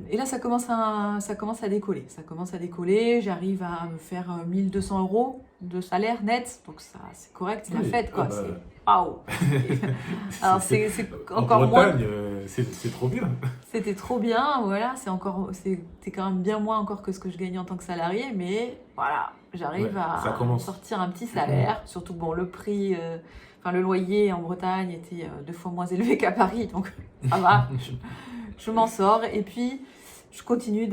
Et là, ça commence à décoller. Ça commence à décoller. J'arrive à me faire 1 200 € de salaire net. Donc, ça, c'est correct, c'est la Oui. fête, Ah quoi. bah, C'est waouh! Alors, c'est En encore moins. Bretagne, c'est trop bien. C'était trop bien, voilà. C'était quand même bien moins encore que ce que je gagnais en tant que salarié. Mais voilà, Ouais, j'arrive ça à me commence. sortir un petit salaire. Surtout, bon, le prix, enfin, le loyer en Bretagne était 2 fois moins élevé qu'à Paris. Donc, ça va. Je m'en sors et puis je continue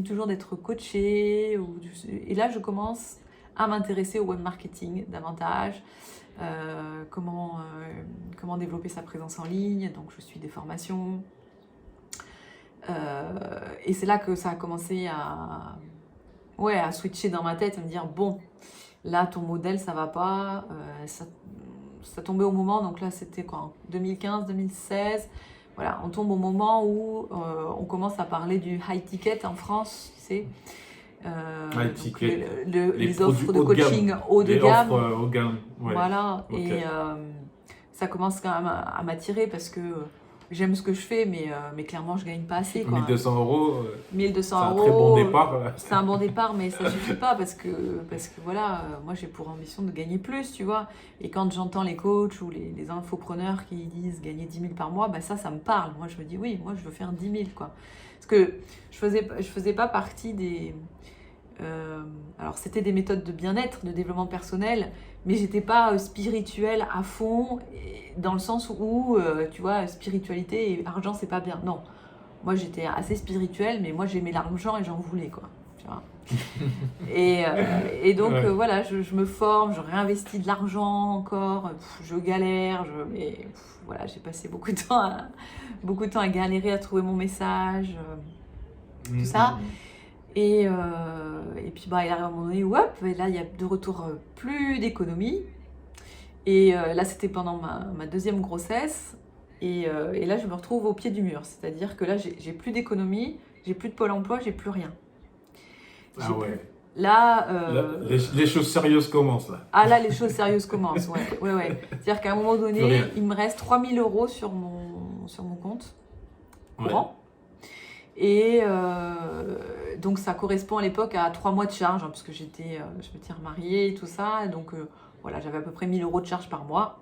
toujours d'être coachée et là je commence à m'intéresser au web marketing davantage, comment développer sa présence en ligne, donc je suis des formations et c'est là que ça a commencé à switcher dans ma tête, à me dire bon là ton modèle ça va pas, ça tombait au moment, donc là c'était quoi, en 2015-2016. Voilà, on tombe au moment où on commence à parler du high ticket en France, tu sais. Les donc tickets, les les offres produits de haut de coaching gamme. haut de Les gamme. offres haut de gamme. Ouais. Voilà, Ok. et ça commence quand même à m'attirer parce que j'aime ce que je fais, mais clairement, je gagne pas assez, quoi. 1 200 €, 1200 c'est un très bon euros, départ. c'est un bon départ, mais ça suffit pas parce que voilà, moi j'ai pour ambition de gagner plus, tu vois. Et quand j'entends les coachs ou les infopreneurs qui disent gagner 10 000 par mois, bah ça me parle. Moi, je me dis oui, moi je veux faire 10 000, quoi. Parce que je faisais pas partie des. Alors, c'était des méthodes de bien-être, de développement personnel, mais j'étais pas spirituelle à fond, dans le sens où, tu vois, spiritualité et argent, c'est pas bien. Non, moi j'étais assez spirituelle, mais moi j'aimais l'argent et j'en voulais, quoi. Tu vois. Et donc, Ouais. voilà, je me forme, je réinvestis de l'argent encore, je galère, mais voilà, j'ai passé beaucoup de temps à galérer, à trouver mon message, tout ça. Et puis bah, il arrive à un moment donné, hop, et là il y a de retour plus d'économie. Et là c'était pendant ma deuxième grossesse. Et là je me retrouve au pied du mur. C'est-à-dire que là j'ai plus d'économie, j'ai plus de Pôle emploi, j'ai plus rien. Ah ouais. Là, Les choses sérieuses commencent là. ah là les choses sérieuses commencent, ouais. C'est-à-dire qu'à un moment Plus donné, rien. il me reste 3 000 € sur mon compte courant. Et donc ça correspond à l'époque à 3 mois de charge, hein, parce que je m'étais remariée et tout ça. Donc voilà, j'avais à peu près 1 000 € de charge par mois.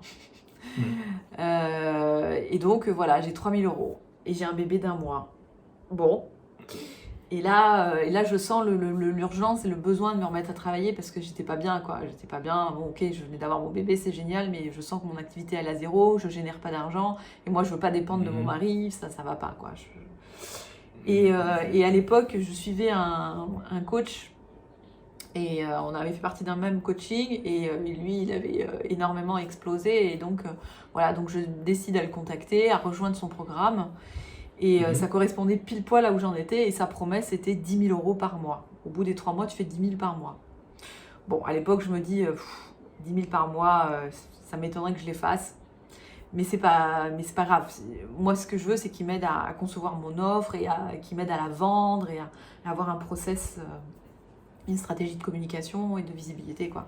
Et donc voilà, j'ai 3 000 € et j'ai un bébé d'1 mois. Bon. Et là je sens l'urgence et le besoin de me remettre à travailler parce que j'étais pas bien, quoi. J'étais pas bien. Bon, ok, je venais d'avoir mon bébé, c'est génial, mais je sens que mon activité elle est à zéro, je génère pas d'argent et moi je veux pas dépendre de mon mari, ça va pas, quoi. Et à l'époque, je suivais un coach et on avait fait partie d'un même coaching et lui, il avait énormément explosé et donc voilà, donc je décide à le contacter, à rejoindre son programme et ça correspondait pile poil là où j'en étais et sa promesse c'était 10 000 € par mois. Au bout des 3 mois, tu fais 10 000 par mois. Bon, à l'époque, je me dis 10 000 par mois, ça m'étonnerait que je les fasse. Mais c'est pas grave. Moi, ce que je veux, c'est qu'il m'aide à concevoir mon offre et qu'il m'aide à la vendre et à avoir un process, une stratégie de communication et de visibilité, quoi.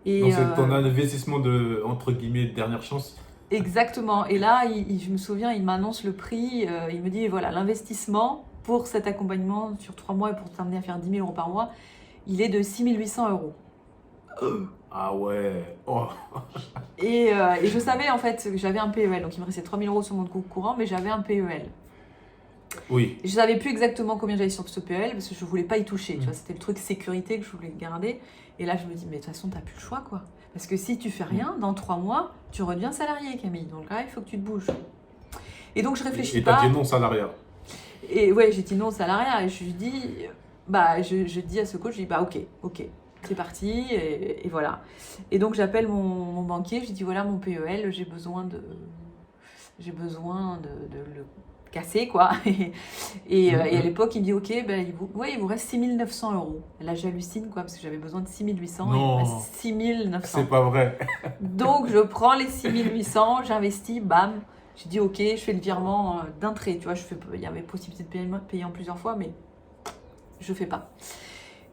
Et Donc c'est ton investissement de, entre guillemets, dernière chance. exactement. Et là, je me souviens, il m'annonce le prix. Il me dit, voilà, l'investissement pour cet accompagnement sur 3 mois et pour t'amener à faire 10 000 € par mois, il est de 6 800 €. Ah ouais. Oh. Et je savais en fait que j'avais un PEL, donc il me restait 3 000 € sur mon compte courant, mais j'avais un PEL. Oui. Je savais plus exactement combien j'avais sur ce PEL parce que je voulais pas y toucher. Tu vois, c'était le truc sécurité que je voulais garder. Et là, je me dis, mais de toute façon, t'as plus le choix, quoi. Parce que si tu fais rien, dans 3 mois, tu redeviens salarié, Camille. Donc là, il faut que tu te bouges. Et donc, je réfléchis Et pas. t'as dit non salariat. Et ouais, j'ai dit non au salariat. Et je lui dis, bah, je dis à ce coach, je dis, bah, ok, c'est parti. Et voilà. Et donc, j'appelle mon banquier. Je lui dis, voilà mon PEL, j'ai besoin de le casser, quoi. Et à l'époque, il me dit, ok, ben, il vous reste 6 900 €. Là, j'hallucine, quoi, parce que j'avais besoin de 6 800 et il me reste 6 900. C'est pas vrai. Donc, je prends les 6 800, j'investis, bam. J'ai dit, ok, je fais le virement d'un trait, tu vois. Il y avait possibilité de payer en plusieurs fois, mais je fais pas.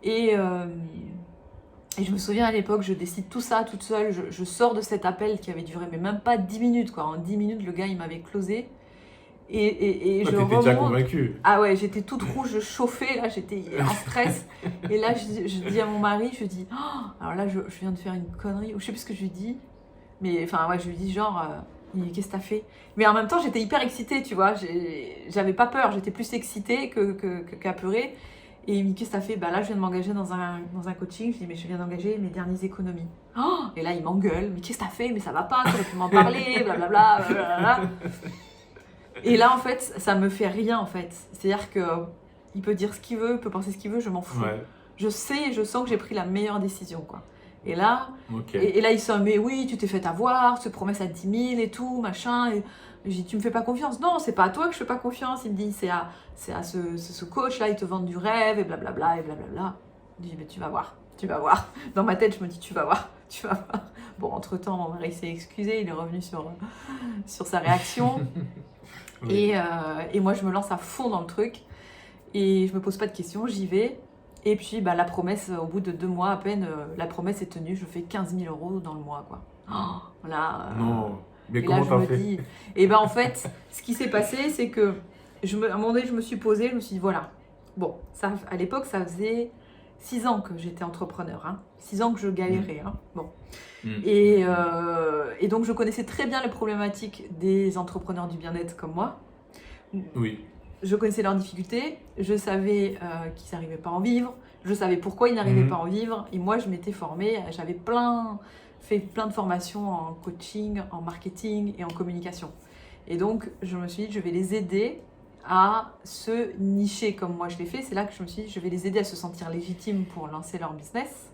Et je me souviens à l'époque, je décide tout ça toute seule. Je sors de cet appel qui avait duré, mais même pas 10 minutes, quoi. En 10 minutes, le gars, il m'avait closé. Et je T'étais déjà remonte. convaincu. Ah ouais, j'étais toute rouge, je chauffais, là, j'étais en stress. Et là, je dis à mon mari, je dis, oh, alors là, je viens de faire une connerie. Ou je sais plus ce que je lui dis. Mais enfin, ouais, je lui dis genre, qu'est-ce que t'as fait? Mais en même temps, j'étais hyper excitée, tu vois. J'avais pas peur, j'étais plus excitée qu'apeurée. Et il me dit, qu'est-ce que t'as fait? Bah là, je viens de m'engager dans un coaching. Je dis, mais je viens d'engager mes dernières économies. Oh, et là, il m'engueule. Mais qu'est-ce que t'as fait? Mais ça va pas, tu aurais pu m'en parler, blablabla. Blablabla. Et là, en fait, ça me fait rien, en fait. C'est-à-dire que il peut dire ce qu'il veut, il peut penser ce qu'il veut, je m'en fous. Ouais. Je sais et je sens que j'ai pris la meilleure décision, quoi. Et là, Okay. et là, il se mais oui, tu t'es fait avoir, ce promesse à 10 000 et tout, machin. Et je dis, tu me fais pas confiance? Non, c'est pas à toi que je fais pas confiance. Il me dit, c'est à ce coach-là, il te vend du rêve et blablabla et blablabla. Je dis, mais tu vas voir, tu vas voir. Dans ma tête, je me dis, tu vas voir, tu vas voir. Bon, entre-temps, mon mari s'est excusé, il est revenu sur sa réaction. Oui. Et moi, je me lance à fond dans le truc et je me pose pas de questions, j'y vais. Et puis bah, la promesse, au bout de 2 mois à peine, la promesse est tenue, je fais 15 000 euros dans le mois, quoi. Voilà. Non, mais Et là, comment je t'as me fait? dis... Et ben en fait, ce qui s'est passé, c'est que à un moment donné, je me suis posée, je me suis dit, voilà. Bon, ça, à l'époque, ça faisait 6 ans que j'étais entrepreneur. Hein. 6 ans que je galérais. Hein. Bon. Et donc, je connaissais très bien les problématiques des entrepreneurs du bien-être comme moi. Oui. Je connaissais leurs difficultés, je savais qu'ils n'arrivaient pas à en vivre, je savais pourquoi ils n'arrivaient pas à en vivre. Et moi, je m'étais formée, j'avais fait plein de formations en coaching, en marketing et en communication. Et donc, je me suis dit, je vais les aider à se nicher comme moi je l'ai fait. C'est là que je me suis dit, je vais les aider à se sentir légitimes pour lancer leur business,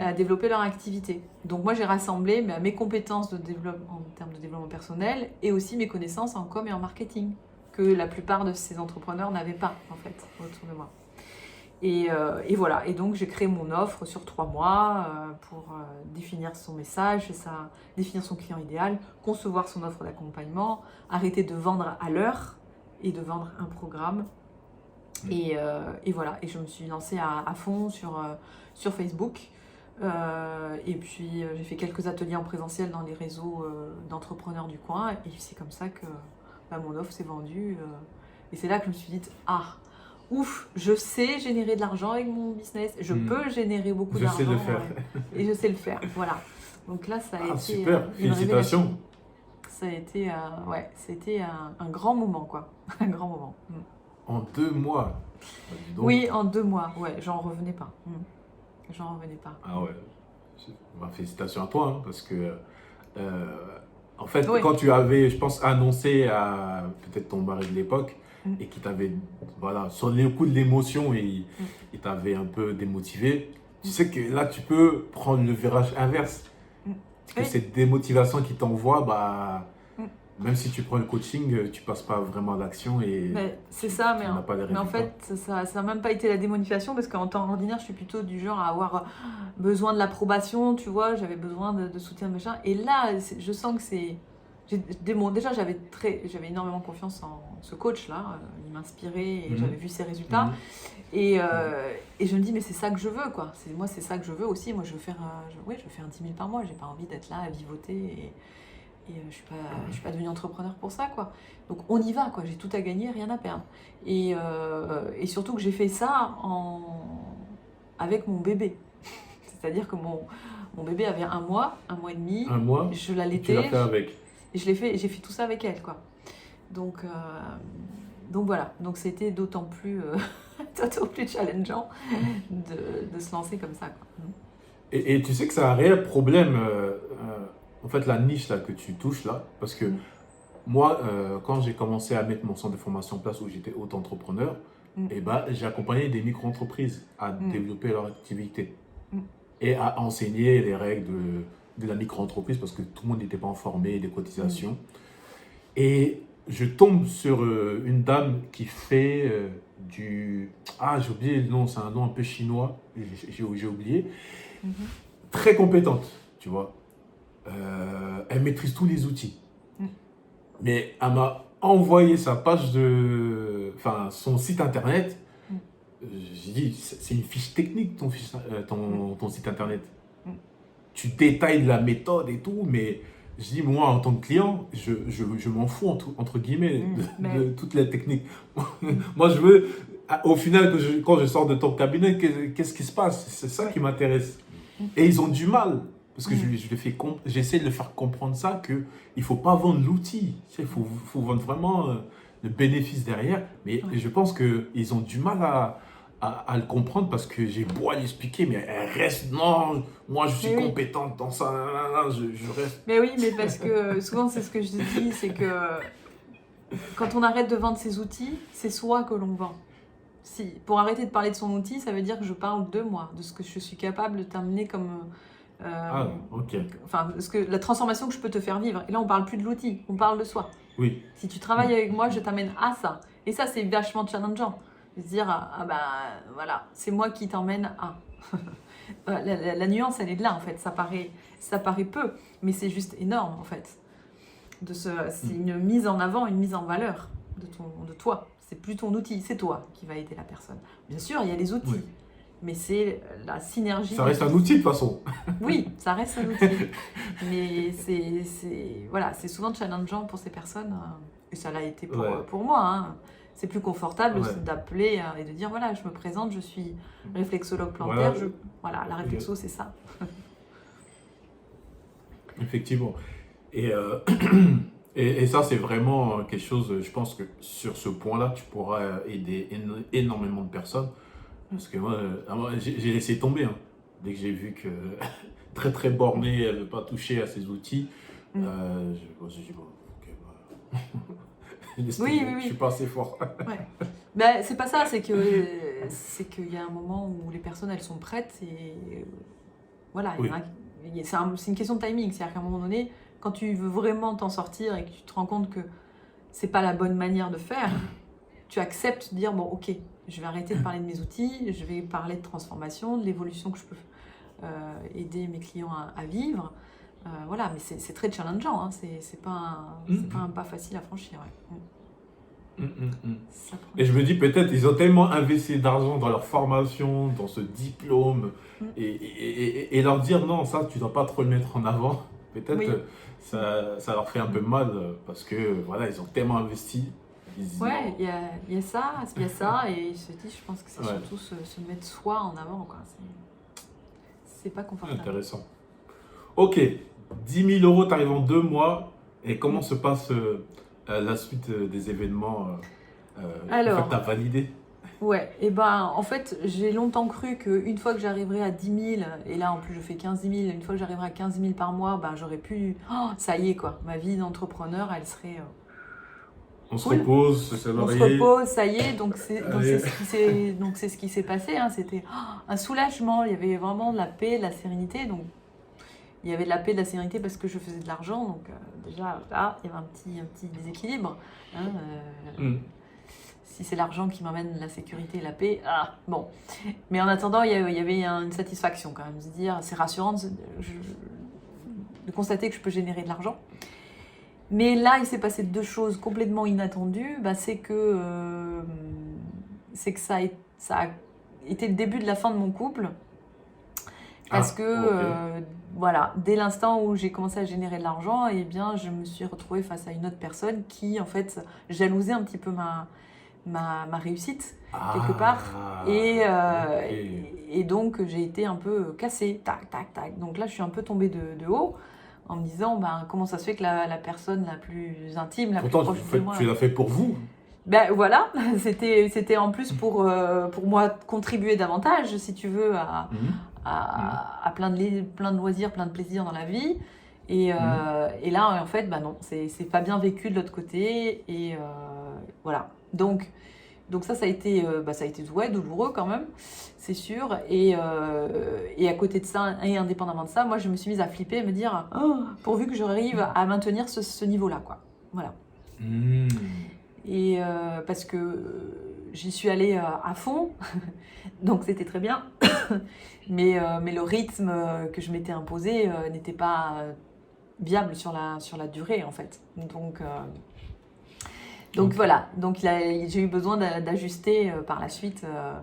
à développer leur activité. Donc moi, j'ai rassemblé mes compétences de développement, en termes de développement personnel et aussi mes connaissances en com et en marketing que la plupart de ces entrepreneurs n'avaient pas, en fait, autour de moi. Et voilà, et donc j'ai créé mon offre sur 3 mois pour définir son message, définir son client idéal, concevoir son offre d'accompagnement, arrêter de vendre à l'heure et de vendre un programme. Et voilà, et je me suis lancée à fond sur Facebook. Et puis j'ai fait quelques ateliers en présentiel dans les réseaux d'entrepreneurs du coin, et c'est comme ça que mon offre s'est vendue. Et c'est là que je me suis dit, ouf, je sais générer de l'argent avec mon business, je peux générer beaucoup d'argent. Je sais le faire. Et je sais le faire, voilà. Donc là, ça a été super, une félicitations. révélation. Ça a été, c'était un grand moment, quoi. Un grand moment. En 2 mois. Donc... Oui, en 2 mois, ouais, j'en revenais pas. J'en revenais pas. Ah ouais. Félicitations à toi, hein, parce que en fait, Oui. quand tu avais, je pense, annoncé à peut-être ton mari de l'époque et qui t'avait, voilà, sur le coup de l'émotion et il t'avait un peu démotivé, tu sais que là, tu peux prendre le virage inverse. Que cette démotivation qui t'envoie, bah, même si tu prends le coaching, tu passes pas vraiment à l'action et c'est ça, mais en fait, ça n'a même pas été la démotivation parce qu'en temps ordinaire, je suis plutôt du genre à avoir besoin de l'approbation, tu vois, j'avais besoin de soutien, machin. Et là, je sens que c'est... Déjà, j'avais énormément confiance en ce coach-là, il m'inspirait et j'avais vu ses résultats. Et je me dis, mais c'est ça que je veux, quoi. Moi, c'est ça que je veux aussi. Moi, je veux faire, je veux faire 10 000 par mois, j'ai pas envie d'être là à vivoter et je suis pas devenue entrepreneur pour ça, quoi. Donc on y va, quoi. J'ai tout à gagner, rien à perdre. Et surtout que j'ai fait ça avec mon bébé. C'est-à-dire que mon bébé avait 1 mois, 1 mois et demi. 1 mois. Je l'allaitais. Tu l'as fait avec. Et j'ai fait tout ça avec elle, quoi. Donc voilà. Donc c'était d'autant plus challengeant de se lancer comme ça, quoi. Et tu sais que c'est un réel problème. En fait, la niche là, que tu touches là, parce que moi, quand j'ai commencé à mettre mon centre de formation en place où j'étais auto-entrepreneur, j'ai accompagné des micro-entreprises à développer leur activité et à enseigner les règles de la micro-entreprise parce que tout le monde n'était pas informé des cotisations. Et je tombe sur une dame qui fait du... Ah, j'ai oublié le nom, c'est un nom un peu chinois, j'ai oublié. Très compétente, tu vois. Elle maîtrise tous les outils. Mais elle m'a envoyé sa page son site internet. J'ai dit, c'est une fiche technique ton site internet. Tu détailles la méthode et tout, mais je dis, moi en tant que client, je m'en fous entre guillemets de toutes les techniques. Moi je veux, au final, quand je sors de ton cabinet, qu'est-ce qui se passe? C'est ça qui m'intéresse. Et ils ont du mal. Parce que j'essaie de le faire comprendre ça, qu'il ne faut pas vendre l'outil. Il faut vendre vraiment le bénéfice derrière. Mais je pense qu'ils ont du mal à le comprendre parce que j'ai beau à l'expliquer, mais elle reste, non, moi je suis compétente dans ça, je reste. Mais oui, mais parce que souvent c'est ce que je dis, c'est que quand on arrête de vendre ses outils, c'est soi que l'on vend. Pour arrêter de parler de son outil, ça veut dire que je parle de moi, de ce que je suis capable de t'amener comme... Enfin, la transformation que je peux te faire vivre. Et là, on parle plus de l'outil, on parle de soi. Oui. Si tu travailles avec moi, je t'amène à ça. Et ça, c'est vachement challengeant. De se dire, voilà, c'est moi qui t'emmène à. La nuance, elle est de là, en fait. Ça paraît peu, mais c'est juste énorme, en fait. C'est une mise en avant, une mise en valeur de toi. C'est plus ton outil, c'est toi qui va aider la personne. Bien sûr, il y a les outils, Oui. mais c'est la synergie. Ça reste un outil de toute façon. Oui, ça reste un outil. Mais voilà, c'est souvent challengeant pour ces personnes. Et ça l'a été Ouais, pour moi. Hein. C'est plus confortable ouais. d'appeler et de dire, voilà, je me présente, je suis réflexologue plantaire. Voilà, Voilà, la réflexo, c'est ça. effectivement. Et, et ça, c'est vraiment quelque chose, je pense que sur ce point-là, tu pourras aider énormément de personnes. Parce que moi, j'ai laissé tomber, hein. Dès que j'ai vu que très très bornée, elle ne veut pas toucher à ses outils, Mm. j'ai dit, bon, ok, bah, laisse Oui, tomber, oui, je suis oui. pas assez fort. Ouais. Ben, c'est pas ça, c'est qu'il y a un moment où les personnes, elles sont prêtes et voilà, Oui, c'est une question de timing. C'est-à-dire qu'à un moment donné, quand tu veux vraiment t'en sortir et que tu te rends compte que c'est pas la bonne manière de faire, tu acceptes de dire, bon, ok, je vais arrêter de parler de mes outils, je vais parler de transformation, de l'évolution que je peux aider mes clients à vivre. Voilà, mais c'est très challengeant, hein. C'est pas un pas facile à franchir. Ouais. Mm, mm, mm. Ça prend Et du je me temps. dis peut-être ils ont tellement investi d'argent dans leur formation, dans ce diplôme, Mm. et leur dire non, ça tu dois pas trop le mettre en avant. Peut-être Oui. ça leur fait un peu mal parce que voilà, ils ont tellement investi. Ils disent Ouais, non. il y a ça, et il se dit, je pense que c'est Ouais, surtout se mettre soi en avant, quoi. C'est pas confortable. intéressant. Ok, 10 000 euros, tu arrives en 2 mois. Et comment Mm. se passe la suite des événements une fois que tu as Alors, validé? ouais, et ben en fait, j'ai longtemps cru qu'une fois que j'arriverai à 10 000, et là en plus je fais 15 000, une fois que j'arriverai à 15 000 par mois, ben j'aurais pu. Oh, ça y est quoi, ma vie d'entrepreneur, elle serait On se cool. repose, se On se salarié. repose, ça y est, Allez. donc c'est ce qui s'est passé, hein. C'était un soulagement, il y avait vraiment de la paix, de la sérénité. Donc il y avait de la paix, de la sérénité parce que je faisais de l'argent, donc déjà là, il y avait un petit déséquilibre. Hein, Hmm. si c'est l'argent qui m'amène la sécurité et la paix, bon. Mais en attendant, il y avait une satisfaction quand même, de se dire, c'est rassurant de constater que je peux générer de l'argent. Mais là, il s'est passé deux choses complètement inattendues. Bah, c'est que ça a été le début de la fin de mon couple. Parce Ah, que, ok. voilà, dès l'instant où j'ai commencé à générer de l'argent, eh bien, je me suis retrouvée face à une autre personne qui, en fait, jalousait un petit peu ma réussite, quelque part. Et, Ah, euh, ok. et donc, j'ai été un peu cassée. Tac, tac, tac. Donc là, je suis un peu tombée de haut en me disant, ben, comment ça se fait que la personne la plus intime, la plus Pourtant, proche de moi, tu l'as fait pour vous. ben voilà, c'était en plus pour moi contribuer davantage, si tu veux, Mhm, mhm, à plein de loisirs, plein de plaisirs dans la vie. mhm. Et là, en fait, bah non, c'est pas bien vécu de l'autre côté. Et voilà. Donc ça a été ouais, douloureux quand même, c'est sûr. Et à côté de ça, et indépendamment de ça, moi, je me suis mise à flipper et me dire, oh, pourvu que j'arrive à maintenir ce niveau-là, quoi. Voilà. Hmm. Et parce que j'y suis allée à fond, donc c'était très bien. Mais le rythme que je m'étais imposé n'était pas viable sur la durée, en fait. Donc Ok. voilà, donc j'ai eu besoin d'ajuster par la suite, euh,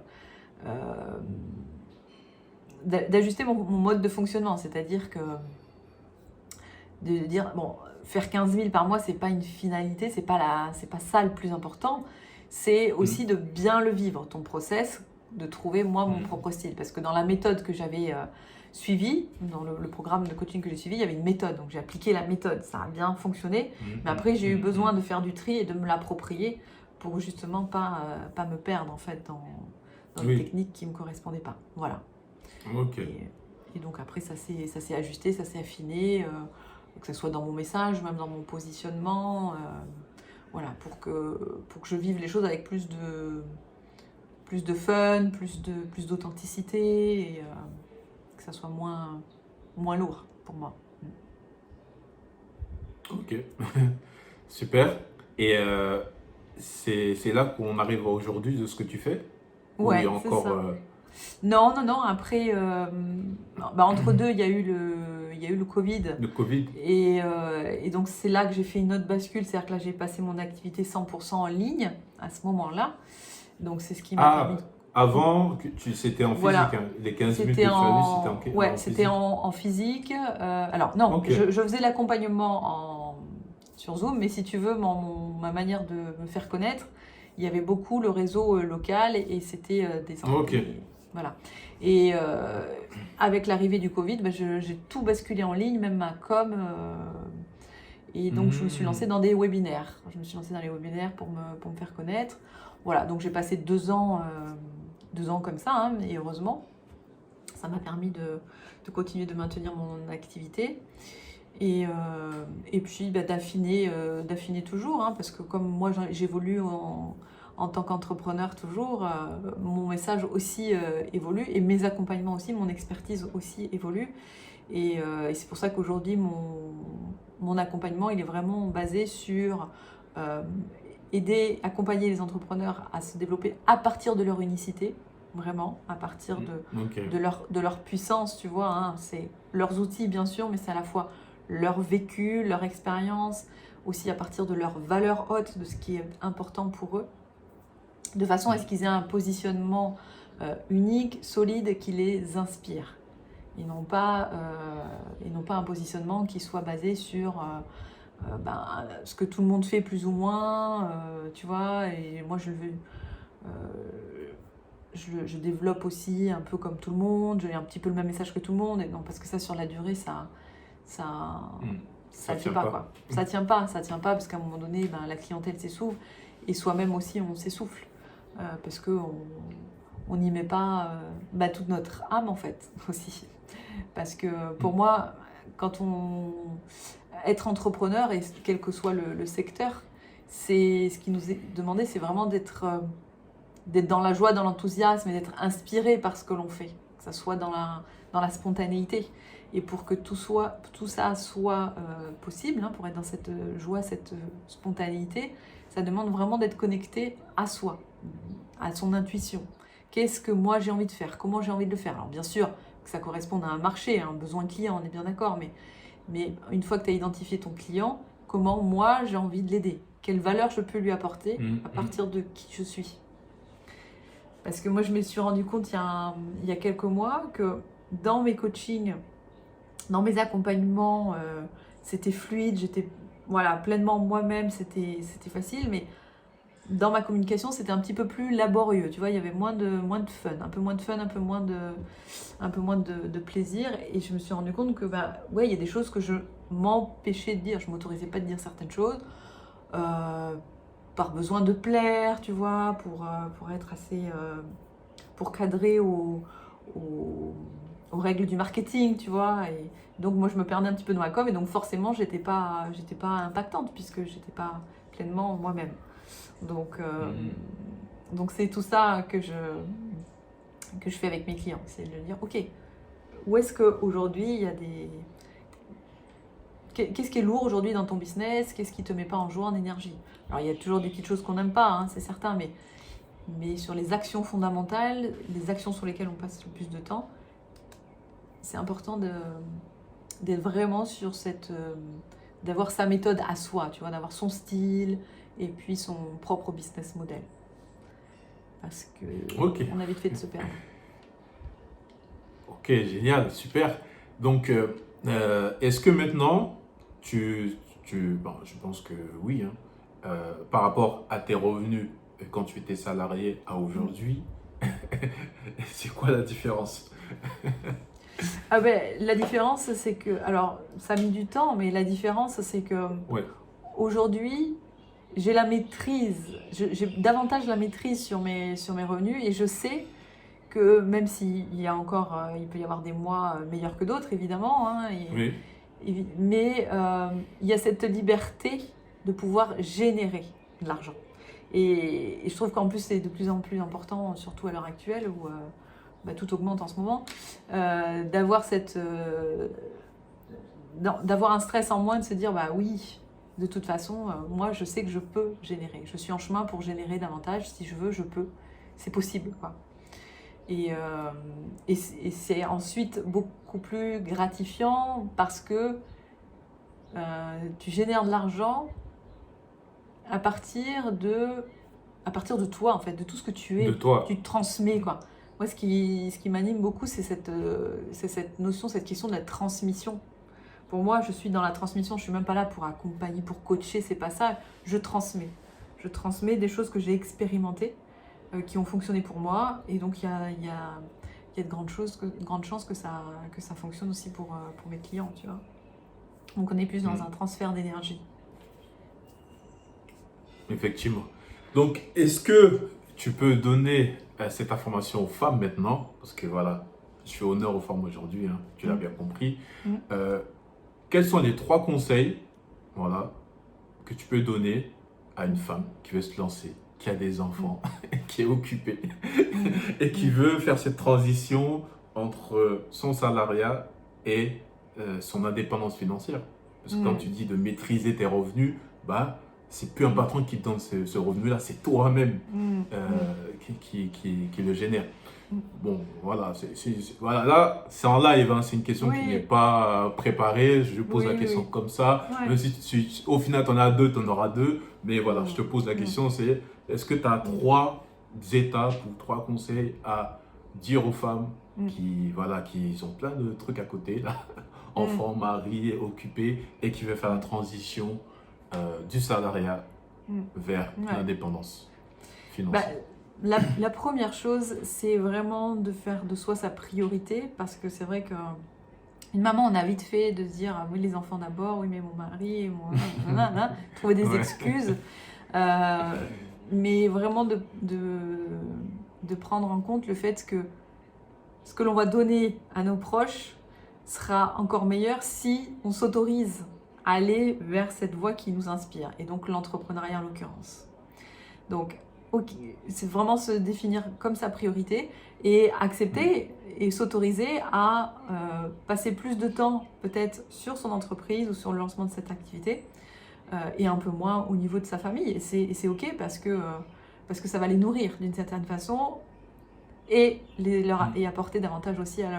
d'ajuster mon mode de fonctionnement, c'est-à-dire que de dire, bon, faire 15 000 par mois, c'est pas une finalité, c'est pas ça le plus important, c'est Mhm, aussi de bien le vivre, ton process, de trouver moi mon mhm, propre style. Parce que dans la méthode que j'avais suivie, dans le programme de coaching que j'ai suivi, il y avait une méthode, donc j'ai appliqué la méthode, ça a bien fonctionné, mais mhm, après j'ai eu mhm, besoin mhm. de faire du tri et de me l'approprier pour justement pas me perdre en fait dans les Oui, techniques qui me correspondaient pas. Voilà. ok. Et donc après, ça s'est ajusté, ça s'est affiné, que ce soit dans mon message, même dans mon positionnement, voilà, pour que je vive les choses avec plus de fun, plus d'authenticité, et que ça soit moins lourd pour moi. Ok. Super. Et c'est là qu'on arrive à aujourd'hui de ce que tu fais? Ou il y Ouais, a c'est encore. ça. Non, non, non. Après, entre deux, il y a eu le Covid. Le Covid? Et donc, c'est là que j'ai fait une autre bascule. C'est-à-dire que là, j'ai passé mon activité 100% en ligne à ce moment-là. Donc, c'est ce qui m'a permis Ah, de... avant, c'était en physique, Voilà. hein. Les 15 000 que C'était tu as vus, c'était ouais, en c'était physique. en physique. Alors, non, Ok. je faisais l'accompagnement sur Zoom, mais si tu veux, ma manière de me faire connaître, il y avait beaucoup le réseau local et c'était Ok. voilà. Et avec l'arrivée du Covid, j'ai tout basculé en ligne, même ma com. Et donc, je me suis lancée Hmm. dans des webinaires. Je me suis lancée dans les webinaires pour me faire connaître. Voilà, donc j'ai passé 2 ans comme ça, hein, et heureusement, ça m'a permis de continuer de maintenir mon activité. Et puis d'affiner toujours, hein, parce que comme moi j'évolue en tant qu'entrepreneur toujours, mon message aussi évolue et mes accompagnements aussi, mon expertise aussi évolue. Et c'est pour ça qu'aujourd'hui mon accompagnement il est vraiment basé sur euh, accompagner les entrepreneurs à se développer à partir de leur unicité, vraiment, à partir Ok. de leur puissance, tu vois, hein. C'est leurs outils bien sûr, mais c'est à la fois leur vécu, leur expérience, aussi à partir de leurs valeurs hautes, de ce qui est important pour eux, de façon à ce qu'ils aient un positionnement unique, solide, qui les inspire. Et non pas un positionnement qui soit basé sur ce que tout le monde fait plus ou moins, tu vois, et moi euh, je développe aussi un peu comme tout le monde, j'ai un petit peu le même message que tout le monde, et non, parce que ça sur la durée, ça, Hmm. ça Ça tient tient pas, pas. quoi. Ça tient pas parce qu'à un moment donné, la clientèle s'essouffle et soi-même aussi on s'essouffle parce que on n'y met pas toute notre âme en fait aussi. Parce que pour moi, quand on être entrepreneur et quel que soit le secteur, c'est ce qui nous est demandé, c'est vraiment d'être dans la joie, dans l'enthousiasme et d'être inspiré par ce que l'on fait, que ça soit dans la spontanéité. Et pour que tout ça soit possible, hein, pour être dans cette joie, cette spontanéité, ça demande vraiment d'être connecté à soi, à son intuition. Qu'est-ce que moi j'ai envie de faire? Comment j'ai envie de le faire? Alors bien sûr que ça corresponde à un marché, à un besoin client, on est bien d'accord, mais une fois que tu as identifié ton client, comment moi j'ai envie de l'aider? Quelle valeur je peux lui apporter à partir de qui je suis? Parce que moi, je me suis rendu compte il y a quelques mois que dans mes coachings, dans mes accompagnements, c'était fluide, j'étais voilà, pleinement moi-même, c'était facile, mais dans ma communication, c'était un petit peu plus laborieux. Tu vois, il y avait moins de fun, un peu moins de fun, un peu moins de plaisir. Et je me suis rendu compte que, ouais, il y a des choses que je m'empêchais de dire, je m'autorisais pas de dire certaines choses. Par besoin de plaire, tu vois, pour être assez... pour cadrer aux règles du marketing, tu vois. Et donc moi je me perdais un petit peu dans ma com et donc forcément j'étais pas impactante puisque j'étais pas pleinement moi-même. Donc, donc c'est tout ça que je fais avec mes clients, c'est de dire ok, où est-ce qu'aujourd'hui il y a des... Qu'est-ce qui est lourd aujourd'hui dans ton business? Qu'est-ce qui te met pas en joie, en énergie? Alors il y a toujours des petites choses qu'on n'aime pas, hein, c'est certain, mais sur les actions fondamentales, les actions sur lesquelles on passe le plus de temps, c'est important d'être vraiment sur d'avoir sa méthode à soi, tu vois, d'avoir son style et puis son propre business model. Parce que on a vite fait de se perdre. Ok, génial, super. Donc, est-ce que maintenant, bon, je pense que oui, hein, par rapport à tes revenus quand tu étais salarié à aujourd'hui, c'est quoi la différence? Ah ben, la différence, c'est que... Alors, ça a mis du temps, mais la différence, c'est que Ouais. aujourd'hui, j'ai la maîtrise, j'ai davantage la maîtrise sur mes revenus et je sais que même s'il y a encore, il peut y avoir des mois meilleurs que d'autres, évidemment, hein, Oui. mais il y a cette liberté de pouvoir générer de l'argent. Et je trouve qu'en plus, c'est de plus en plus important, surtout à l'heure actuelle où tout augmente en ce moment, d'avoir un stress en moins, de se dire, bah oui, de toute façon, moi, je sais que je peux générer. Je suis en chemin pour générer davantage. Si je veux, je peux. C'est possible, quoi. Et c'est ensuite beaucoup plus gratifiant parce que tu génères de l'argent à partir de toi, en fait, de tout ce que tu De es. toi. Tu te transmets, quoi. Moi, ce qui m'anime beaucoup, c'est cette notion, cette question de la transmission. Pour moi, je suis dans la transmission, je suis même pas là pour accompagner, pour coacher, c'est pas ça. Je transmets. Je transmets des choses que j'ai expérimentées, qui ont fonctionné pour moi. Et donc, il y a de grandes chances que ça fonctionne aussi pour mes clients, tu vois. Donc, on est plus dans un transfert d'énergie. Effectivement. Donc, est-ce que tu peux donner cette information aux femmes maintenant? Parce que voilà, je fais honneur aux femmes aujourd'hui, hein, tu l'as bien compris. Mm. Quels sont les 3 conseils, voilà, que tu peux donner à une femme qui veut se lancer, qui a des enfants, qui est occupée et qui veut faire cette transition entre son salariat et son indépendance financière? Parce que quand tu dis de maîtriser tes revenus, bah, c'est plus un patron qui te donne ce revenu-là, c'est toi-même qui le génère. Bon, voilà, voilà, là, c'est en live, hein, c'est une question qui n'est pas préparée. Je pose la question comme ça. Ouais. Même si au final, tu en as 2, tu en auras 2. Mais voilà, je te pose la question, c'est est-ce que tu as 3 étapes ou 3 conseils à dire aux femmes qui ont plein de trucs à côté, là, enfants, mari, occupés, et qui veulent faire la transition du salariat vers l'indépendance financière? La première chose, c'est vraiment de faire de soi sa priorité, parce que c'est vrai qu'une maman, on a vite fait de se dire ah oui, les enfants d'abord, oui, mais mon mari, trouver des excuses. Mais vraiment de prendre en compte le fait que ce que l'on va donner à nos proches sera encore meilleur si on s'autorise à aller vers cette voie qui nous inspire, et donc l'entrepreneuriat en l'occurrence. Donc, c'est vraiment se définir comme sa priorité et accepter et s'autoriser à passer plus de temps peut-être sur son entreprise ou sur le lancement de cette activité et un peu moins au niveau de sa famille. Et c'est ok parce que ça va les nourrir d'une certaine façon et apporter davantage aussi à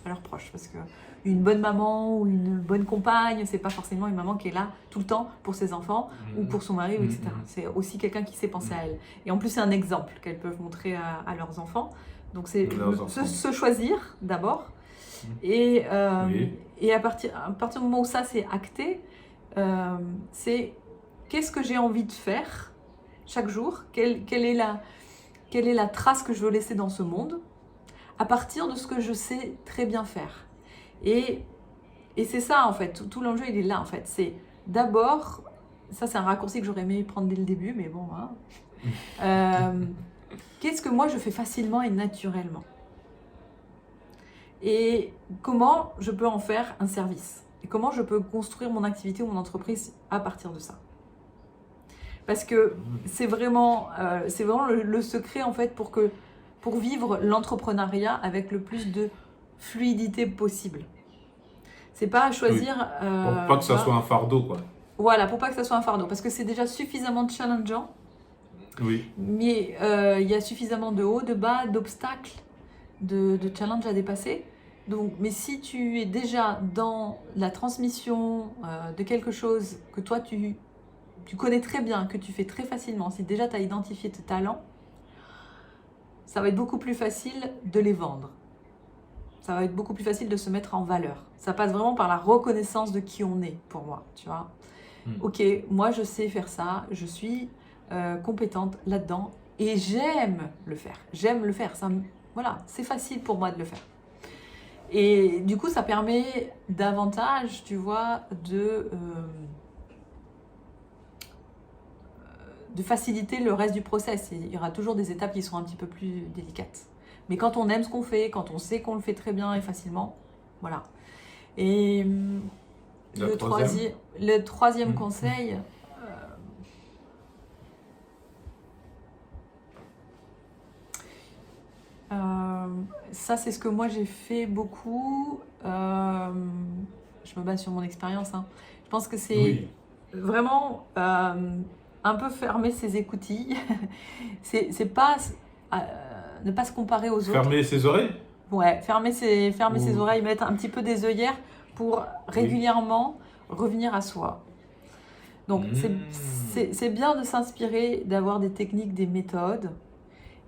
leurs proches. Parce que une bonne maman ou une bonne compagne, c'est pas forcément une maman qui est là tout le temps pour ses enfants ou pour son mari, etc. C'est aussi quelqu'un qui sait penser à elle. Et en plus, c'est un exemple qu'elles peuvent montrer à leurs enfants. Donc, c'est se choisir d'abord. Et à partir du moment où ça, c'est acté, c'est qu'est-ce que j'ai envie de faire chaque jour, quelle est la trace que je veux laisser dans ce monde à partir de ce que je sais très bien faire. Et c'est ça en fait, tout l'enjeu il est là en fait, c'est d'abord, ça c'est un raccourci que j'aurais aimé prendre dès le début, mais bon, qu'est-ce que moi je fais facilement et naturellement? Et comment je peux en faire un service? Et comment je peux construire mon activité ou mon entreprise à partir de ça? Parce que c'est vraiment le secret en fait pour vivre l'entrepreneuriat avec le plus de fluidité possible. C'est pas choisir... pour pas que ça soit un fardeau, quoi. Voilà, pour pas que ça soit un fardeau. Parce que c'est déjà suffisamment challengeant. Oui. Mais il y a suffisamment de hauts, de bas, d'obstacles, de challenges à dépasser. Donc, mais si tu es déjà dans la transmission de quelque chose que toi tu connais très bien, que tu fais très facilement, si déjà tu as identifié tes talents, ça va être beaucoup plus facile de les vendre. Ça va être beaucoup plus facile de se mettre en valeur. Ça passe vraiment par la reconnaissance de qui on est, pour moi, tu vois. Ok, moi je sais faire ça, je suis compétente là-dedans et j'aime le faire. J'aime le faire, voilà, c'est facile pour moi de le faire. Et du coup, ça permet davantage, tu vois, de faciliter le reste du process. Il y aura toujours des étapes qui seront un petit peu plus délicates. Mais quand on aime ce qu'on fait, quand on sait qu'on le fait très bien et facilement, voilà. Et le troisième conseil, ça c'est ce que moi j'ai fait beaucoup. Je me base sur mon expérience. Hein. Je pense que c'est vraiment un peu fermer ses écoutilles. C'est pas ne pas se comparer aux autres. Fermer ses oreilles? Ouais, fermer ses Ou- oreilles, mettre un petit peu des œillères pour régulièrement revenir à soi. Donc, c'est bien de s'inspirer, d'avoir des techniques, des méthodes,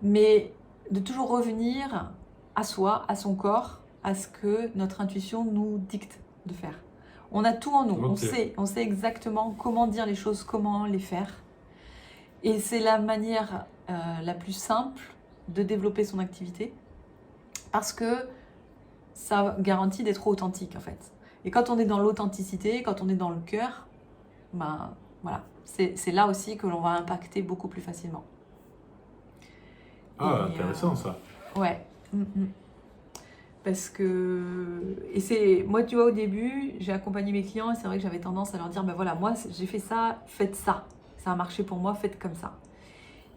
mais de toujours revenir à soi, à son corps, à ce que notre intuition nous dicte de faire. On a tout en nous, Ok. on sait exactement comment dire les choses, comment les faire. Et c'est la manière la plus simple de développer son activité parce que ça garantit d'être authentique en fait. Et quand on est dans l'authenticité, quand on est dans le cœur, ben voilà, c'est là aussi que l'on va impacter beaucoup plus facilement. Ah, Et, intéressant ça. ouais. Parce que, et c'est, moi tu vois au début, j'ai accompagné mes clients et c'est vrai que j'avais tendance à leur dire, ben voilà, moi j'ai fait ça, faites ça. Ça a marché pour moi, faites comme ça.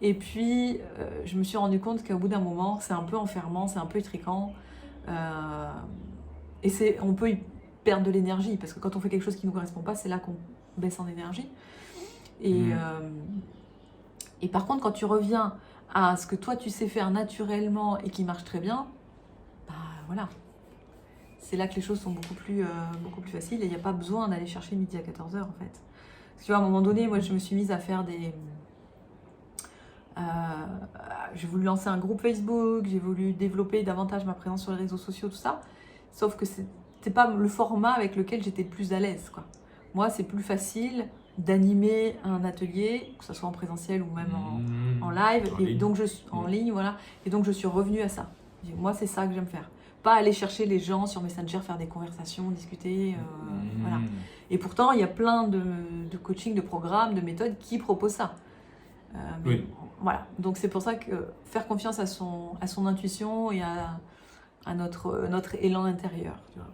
Et puis, je me suis rendu compte qu'au bout d'un moment, c'est un peu enfermant, c'est un peu étriquant. Et on peut y perdre de l'énergie, parce que quand on fait quelque chose qui ne nous correspond pas, c'est là qu'on baisse en énergie. Et par contre, quand tu reviens à ce que toi, tu sais faire naturellement et qui marche très bien, bah voilà. C'est là que les choses sont beaucoup plus faciles et il n'y a pas besoin d'aller chercher midi à 14h en fait. Parce que tu vois, à un moment donné, moi, je me suis mise à faire des... j'ai voulu lancer un groupe Facebook, j'ai voulu développer davantage ma présence sur les réseaux sociaux, tout ça. Sauf que c'était pas le format avec lequel j'étais le plus à l'aise, quoi. Moi, c'est plus facile d'animer un atelier, que ce soit en présentiel ou même en live, En et ligne. donc en ligne, voilà. Et donc je suis revenue à ça. Moi, c'est ça que j'aime faire. Pas aller chercher les gens sur Messenger, faire des conversations, discuter, voilà. Et pourtant, il y a plein de coaching, de programmes, de méthodes qui proposent ça. Mais Oui. voilà, donc c'est pour ça que faire confiance à son intuition et à notre élan intérieur. Tu vois.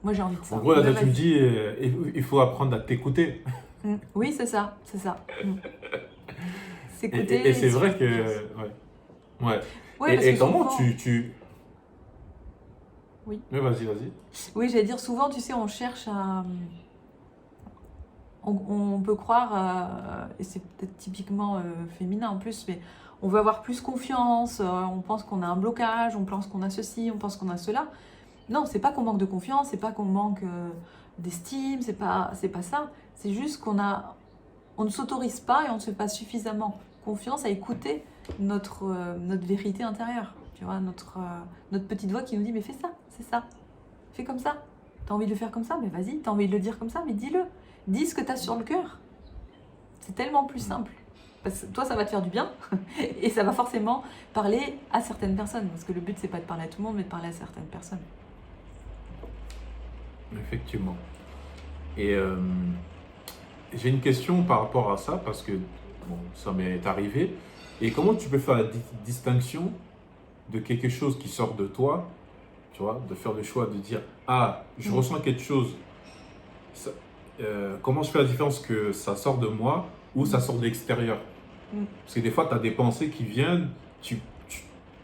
Moi j'ai envie de ça. En gros, là, Ouais, tu me vas-y. dis, il faut apprendre à t'écouter. Oui, c'est ça, c'est ça. Et S'écouter c'est se vrai faire que... confiance. Ouais. Ouais. Oui, parce que Et comment souvent, oui, Oui, vas-y. oui, j'allais dire souvent, tu sais, on cherche à, on peut croire, et c'est peut-être typiquement féminin en plus, mais on veut avoir plus confiance, on pense qu'on a un blocage, on pense qu'on a ceci, on pense qu'on a cela. Non, c'est pas qu'on manque de confiance, c'est pas qu'on manque d'estime, c'est pas ça. C'est juste on ne s'autorise pas et on ne se fait pas suffisamment confiance à écouter notre vérité intérieure. Tu vois, notre petite voix qui nous dit mais fais ça, c'est ça, fais comme ça. T'as envie de le faire comme ça, mais vas-y. T'as envie de le dire comme ça, mais dis-le. Dis ce que t'as sur le cœur. C'est tellement plus simple. Parce que toi, ça va te faire du bien et ça va forcément parler à certaines personnes. Parce que le but, c'est pas de parler à tout le monde, mais de parler à certaines personnes. Effectivement. Et j'ai une question par rapport à ça, parce que bon, ça m'est arrivé. Et comment tu peux faire la distinction de quelque chose qui sort de toi, tu vois, de faire le choix de dire, ah, je ressens quelque chose. Ça- comment je fais la différence que ça sort de moi ou ça sort de l'extérieur? Mm. Parce que des fois, tu as des pensées qui viennent, tu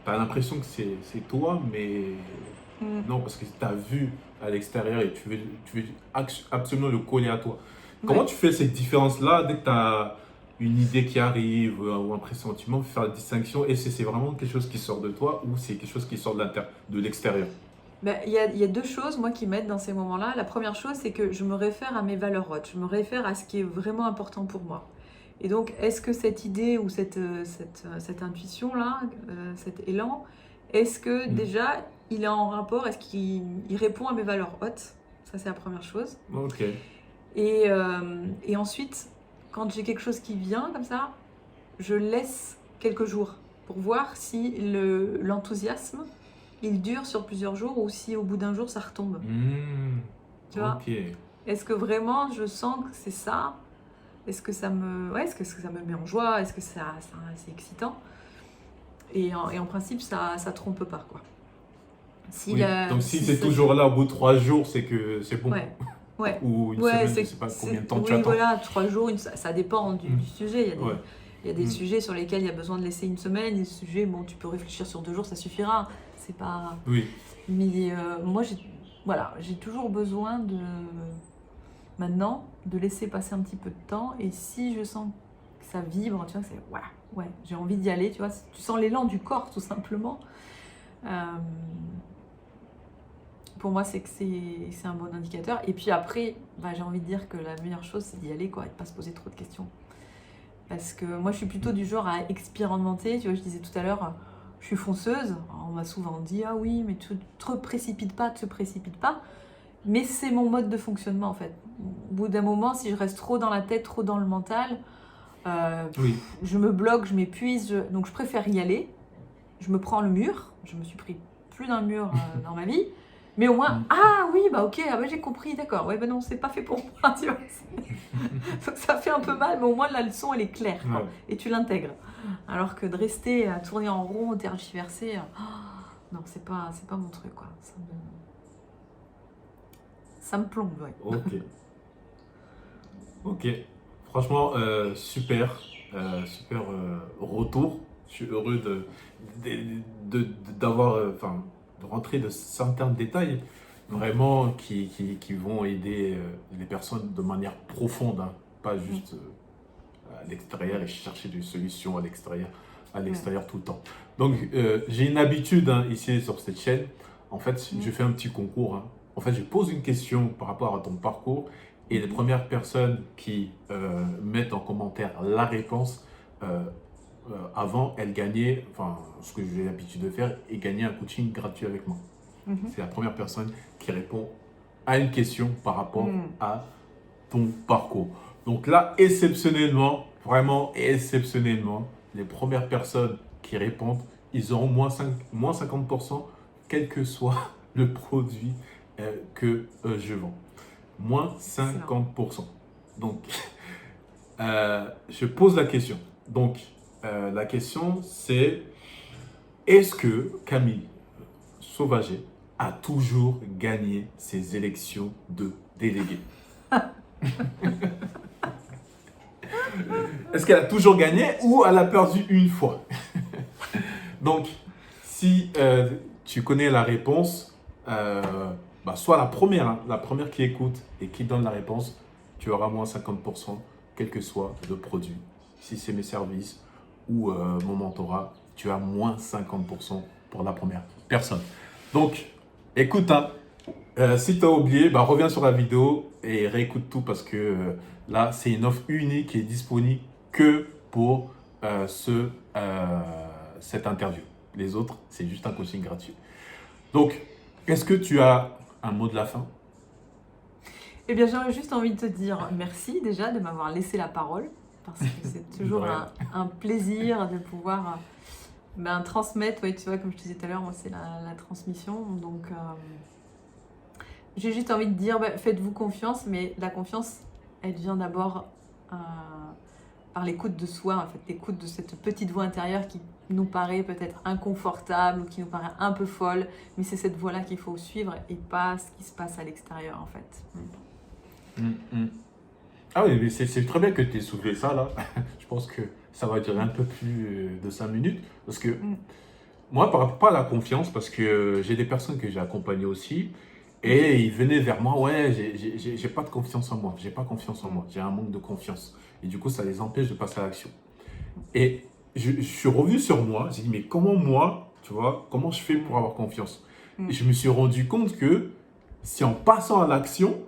as l'impression que c'est toi, mais Mm. non, parce que tu as vu à l'extérieur et tu veux absolument le coller à toi. Comment Ouais. tu fais cette différence-là dès que tu as une idée qui arrive ou un pressentiment, faire la distinction, et c'est vraiment quelque chose qui sort de toi ou c'est quelque chose qui sort de l'extérieur? Ben, il y a deux choses, moi, qui m'aident dans ces moments-là. La première chose, c'est que je me réfère à mes valeurs hautes. Je me réfère à ce qui est vraiment important pour moi. Et donc, est-ce que cette idée ou cette intuition-là, cet élan, est-ce que Hmm. déjà, il est en rapport, est-ce qu'il répond à mes valeurs hautes? Ça, c'est la première chose. Ok. Et ensuite, quand j'ai quelque chose qui vient comme ça, je laisse quelques jours pour voir si l'enthousiasme, il dure sur plusieurs jours ou si au bout d'un jour, ça retombe. Hmm. Tu vois? Ok. Est-ce que vraiment je sens que c'est ça? Est-ce que ça me met en joie? Est-ce que c'est excitant? Et en principe, ça trompe pas, quoi. Si Oui. Donc si c'est ça- toujours là au bout de 3 jours, c'est que c'est bon. Ouais, ouais. Ou une Ouais, semaine, je sais pas combien de temps tu oui, attends. voilà, 3 jours, ça dépend du sujet. Ouais. Il y a des Mm. sujets sur lesquels il y a besoin de laisser une semaine. Des sujets, bon, tu peux réfléchir sur 2 jours, ça suffira. C'est pas. Oui. Mais moi, j'ai toujours besoin maintenant de laisser passer un petit peu de temps. Et si je sens que ça vibre, tu vois, c'est voilà, ouais, j'ai envie d'y aller, tu vois. Tu sens l'élan du corps, tout simplement. Pour moi, c'est que c'est un bon indicateur. Et puis après, bah, j'ai envie de dire que la meilleure chose, c'est d'y aller, quoi, et de pas se poser trop de questions. Parce que moi, je suis plutôt du genre à expérimenter. Tu vois, je disais tout à l'heure, je suis fonceuse. Alors, on m'a souvent dit, ah oui, mais tu te précipites pas, te précipite pas. Mais c'est mon mode de fonctionnement, en fait. Au bout d'un moment, si je reste trop dans la tête, trop dans le mental, Oui. je me bloque, je m'épuise. Donc, je préfère y aller. Je me prends le mur. Je me suis pris plus d'un mur dans ma vie. Mais au moins, ah oui, bah ok, ah bah j'ai compris, d'accord. Ouais, bah non, c'est pas fait pour moi, tu vois. Donc ça fait un peu mal, mais au moins la leçon, elle est claire, quoi, Ouais. et tu l'intègres. Alors que de rester à tourner en rond, tergiverser, non, c'est pas mon truc, quoi. Ça me plombe, ouais. Ok. Ok. Franchement, super. Super retour. Je suis heureux d'avoir, enfin, de rentrer de certains détails vraiment qui vont aider les personnes de manière profonde, hein, pas juste à l'extérieur et chercher des solutions à l'extérieur tout le temps. Donc, j'ai une habitude, hein, ici sur cette chaîne. En fait, je fais un petit concours, hein. En fait, je pose une question par rapport à ton parcours et les premières personnes qui mettent en commentaire la réponse avant, elles gagnaient, enfin, ce que j'ai l'habitude de faire, et gagner un coaching gratuit avec moi. C'est la première personne qui répond à une question par rapport à ton parcours. Donc là, exceptionnellement, vraiment exceptionnellement, les premières personnes qui répondent, ils auront moins 50%, quel que soit le produit que je vends. Moins 50%. Donc, je pose la question. Donc, la question, c'est est-ce que Camille Sauvager a toujours gagné ses élections de délégué? Est-ce qu'elle a toujours gagné ou elle a perdu une fois? Donc, si tu connais la réponse, bah, soit la première qui écoute et qui donne la réponse, tu auras moins 50%, quel que soit le produit. Si c'est mes services ou mon mentorat, tu as moins 50% pour la première personne. Donc, écoute, hein, si tu as oublié, bah, reviens sur la vidéo et réécoute tout parce que là, c'est une offre unique qui est disponible que pour cette interview. Les autres, c'est juste un coaching gratuit. Donc, est-ce que tu as un mot de la fin? Eh bien, j'aurais juste envie de te dire merci déjà de m'avoir laissé la parole, parce que c'est toujours un plaisir de pouvoir transmettre. Ouais, tu vois, comme je te disais tout à l'heure, moi, c'est la transmission. Donc, j'ai juste envie de dire, faites-vous confiance, mais la confiance, elle vient d'abord par l'écoute de soi, en fait, l'écoute de cette petite voix intérieure qui nous paraît peut-être inconfortable ou qui nous paraît un peu folle, mais c'est cette voix-là qu'il faut suivre et pas ce qui se passe à l'extérieur, en fait. Ah oui, mais c'est très bien que tu aies soulevé ça là. Je pense que ça va durer un peu plus de 5 minutes. Parce que moi, par rapport à la confiance, parce que j'ai des personnes que j'ai accompagnées aussi, et ils venaient vers moi, ouais, j'ai pas de confiance en moi, j'ai pas confiance en moi, j'ai un manque de confiance. Et du coup, ça les empêche de passer à l'action. Et je suis revenu sur moi, j'ai dit, mais comment moi, tu vois, comment je fais pour avoir confiance? Et je me suis rendu compte que c'est en passant à l'action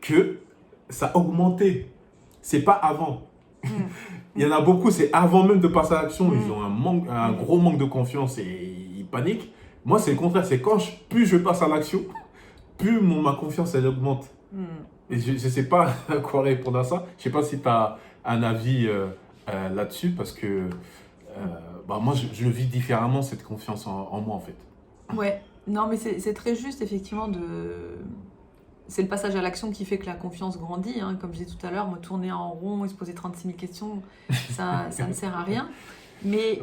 que ça a augmenté. C'est pas avant. Il y en a beaucoup, c'est avant même de passer à l'action, ils ont un gros manque de confiance et ils paniquent. Moi, c'est le contraire, c'est quand plus je passe à l'action, plus ma confiance, elle augmente. Et je ne sais pas à quoi répondre à ça. Je ne sais pas si tu as un avis là-dessus, parce que bah, moi, je le vis différemment, cette confiance en moi, en fait. Ouais, non, mais c'est très juste, effectivement, c'est le passage à l'action qui fait que la confiance grandit, hein. Comme je disais tout à l'heure, me tourner en rond et se poser 36 000 questions, ça ne sert à rien. Mais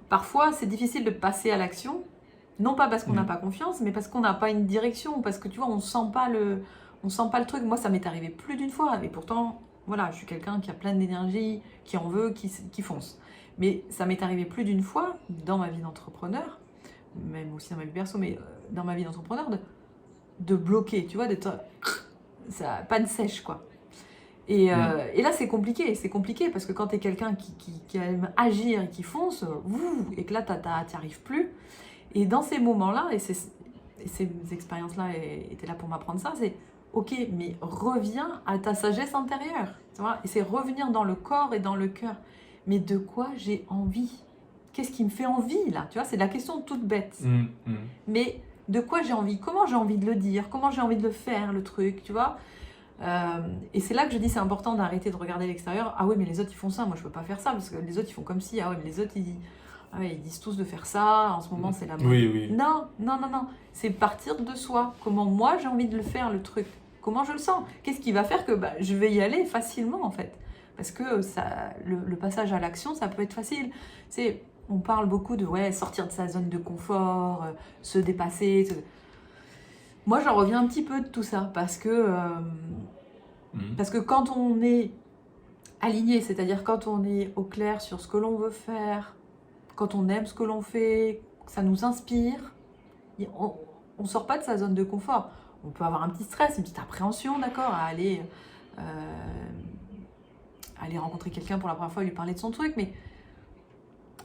parfois, c'est difficile de passer à l'action, non pas parce qu'on n'a pas confiance, mais parce qu'on n'a pas une direction, parce que tu vois, on sent pas le truc. Moi, ça m'est arrivé plus d'une fois, et pourtant, voilà, je suis quelqu'un qui a plein d'énergie, qui en veut, qui fonce. Mais ça m'est arrivé plus d'une fois dans ma vie d'entrepreneur, même aussi dans ma vie perso, mais dans ma vie d'entrepreneur, de bloquer, tu vois, d'être ça, panne sèche, quoi. Et là, c'est compliqué parce que quand tu es quelqu'un qui aime agir et qui fonce, et que là, tu n'y arrives plus. Et dans ces moments-là, et ces expériences-là étaient là pour m'apprendre ça, c'est ok, mais reviens à ta sagesse intérieure. Tu vois, et c'est revenir dans le corps et dans le cœur. Mais de quoi j'ai envie? Qu'est-ce qui me fait envie là? Tu vois, c'est la question toute bête. Mais de quoi j'ai envie? Comment j'ai envie de le dire? Comment j'ai envie de le faire, le truc, tu vois? Et c'est là que je dis c'est important d'arrêter de regarder l'extérieur. Ah oui, mais les autres ils font ça, moi je peux pas faire ça parce que les autres ils font comme si. Ah ouais, mais les autres ils disent tous de faire ça. En ce moment c'est la mode. Oui. Non. C'est partir de soi. Comment moi j'ai envie de le faire le truc. Comment je le sens. Qu'est-ce qui va faire que je vais y aller facilement en fait. Parce que le passage à l'action ça peut être facile. On parle beaucoup de sortir de sa zone de confort, se dépasser. Moi, j'en reviens un petit peu de tout ça parce que quand on est aligné, c'est-à-dire quand on est au clair sur ce que l'on veut faire, quand on aime ce que l'on fait, que ça nous inspire, on ne sort pas de sa zone de confort. On peut avoir un petit stress, une petite appréhension, d'accord, à aller rencontrer quelqu'un pour la première fois et lui parler de son truc,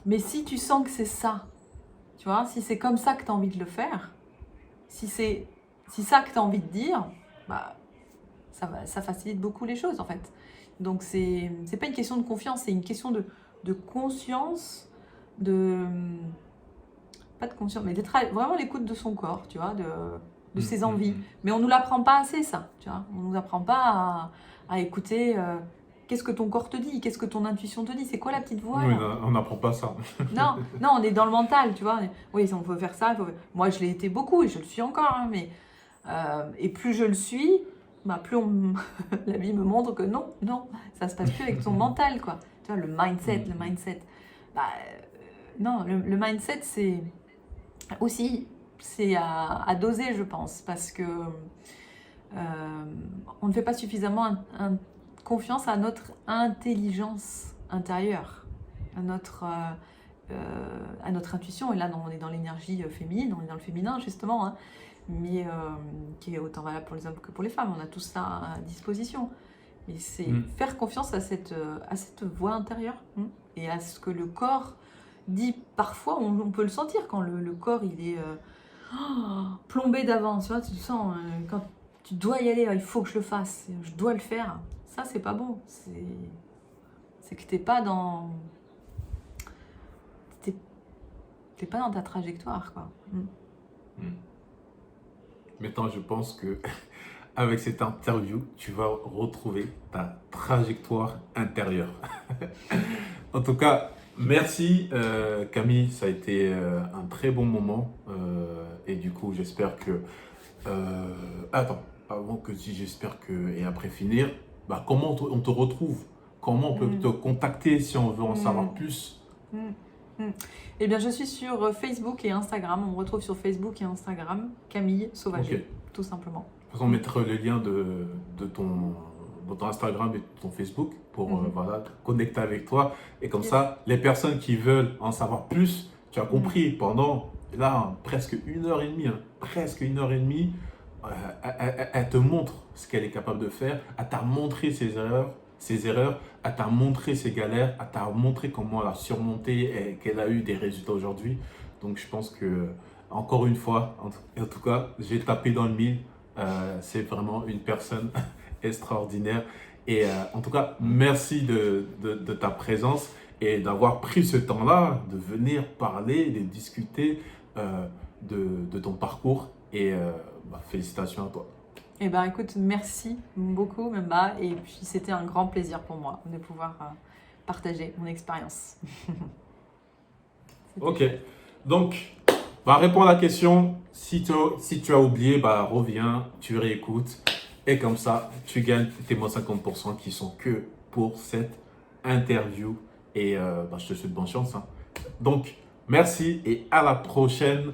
mais si tu sens que c'est ça, tu vois, si c'est comme ça que tu as envie de le faire, si c'est ça que tu as envie de dire, ça facilite beaucoup les choses en fait. Donc c'est pas une question de confiance, c'est une question de conscience, pas de conscience, mais d'être vraiment à l'écoute de son corps, tu vois, de ses envies. Mais on nous l'apprend pas assez ça, tu vois. On nous apprend pas à écouter qu'est-ce que ton corps te dit, qu'est-ce que ton intuition te dit, c'est quoi la petite voix Oui, là on n'apprend pas ça. non, on est dans le mental, tu vois. Oui, on peut faire ça. Moi, je l'ai été beaucoup et je le suis encore. Hein, mais et plus je le suis, plus la vie me montre que non, ça se passe plus avec ton mental, quoi. Tu vois, le mindset. Non, le mindset, c'est aussi, c'est à doser, je pense, parce que on ne fait pas suffisamment confiance à notre intelligence intérieure, à notre intuition. Et là, on est dans l'énergie féminine, on est dans le féminin, justement, hein, mais qui est autant valable pour les hommes que pour les femmes. On a tout ça à disposition. Mais c'est faire confiance à cette voix intérieure et à ce que le corps dit. Parfois, on peut le sentir quand le corps, il est plombé d'avance. Tu vois, tu le sens, quand tu dois y aller, il faut que je le fasse, je dois le faire. Ça, c'est pas bon. C'est que t'es pas dans ta trajectoire, quoi. Maintenant, je pense que avec cette interview, tu vas retrouver ta trajectoire intérieure. En tout cas, merci Camille, ça a été un très bon moment. Et du coup, j'espère que... Attends, avant que si j'espère que... Et après finir, comment on te retrouve? Comment on peut te contacter si on veut en savoir plus? Eh bien, je suis sur Facebook et Instagram. On me retrouve sur Facebook et Instagram, Camille Sauvager, tout simplement. De toute façon, on mettra le lien de ton Instagram et de ton Facebook pour connecter avec toi. Et comme ça, les personnes qui veulent en savoir plus, tu as compris, pendant là, presque 1h30, elle te montre ce qu'elle est capable de faire, elle t'a montré ses erreurs, elle t'a montré ses galères, elle t'a montré comment elle a surmonté et qu'elle a eu des résultats aujourd'hui. Donc je pense que, encore une fois, en tout cas, j'ai tapé dans le mille. C'est vraiment une personne extraordinaire. Et en tout cas, merci de ta présence et d'avoir pris ce temps-là de venir parler, de discuter de ton parcours. Et félicitations à toi. Eh bien, écoute, merci beaucoup, Memba. Et puis, c'était un grand plaisir pour moi de pouvoir partager mon expérience. Ok. Donc, réponds à la question. Si tu as oublié, reviens, tu réécoutes. Et comme ça, tu gagnes tes moins 50% qui sont que pour cette interview. Et je te souhaite bonne chance. Hein. Donc, merci et à la prochaine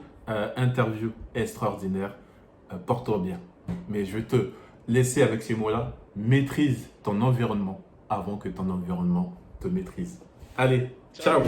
interview extraordinaire. Porte-toi bien. Mais je vais te laisser avec ces mots-là. Maîtrise ton environnement avant que ton environnement te maîtrise. Allez, ciao!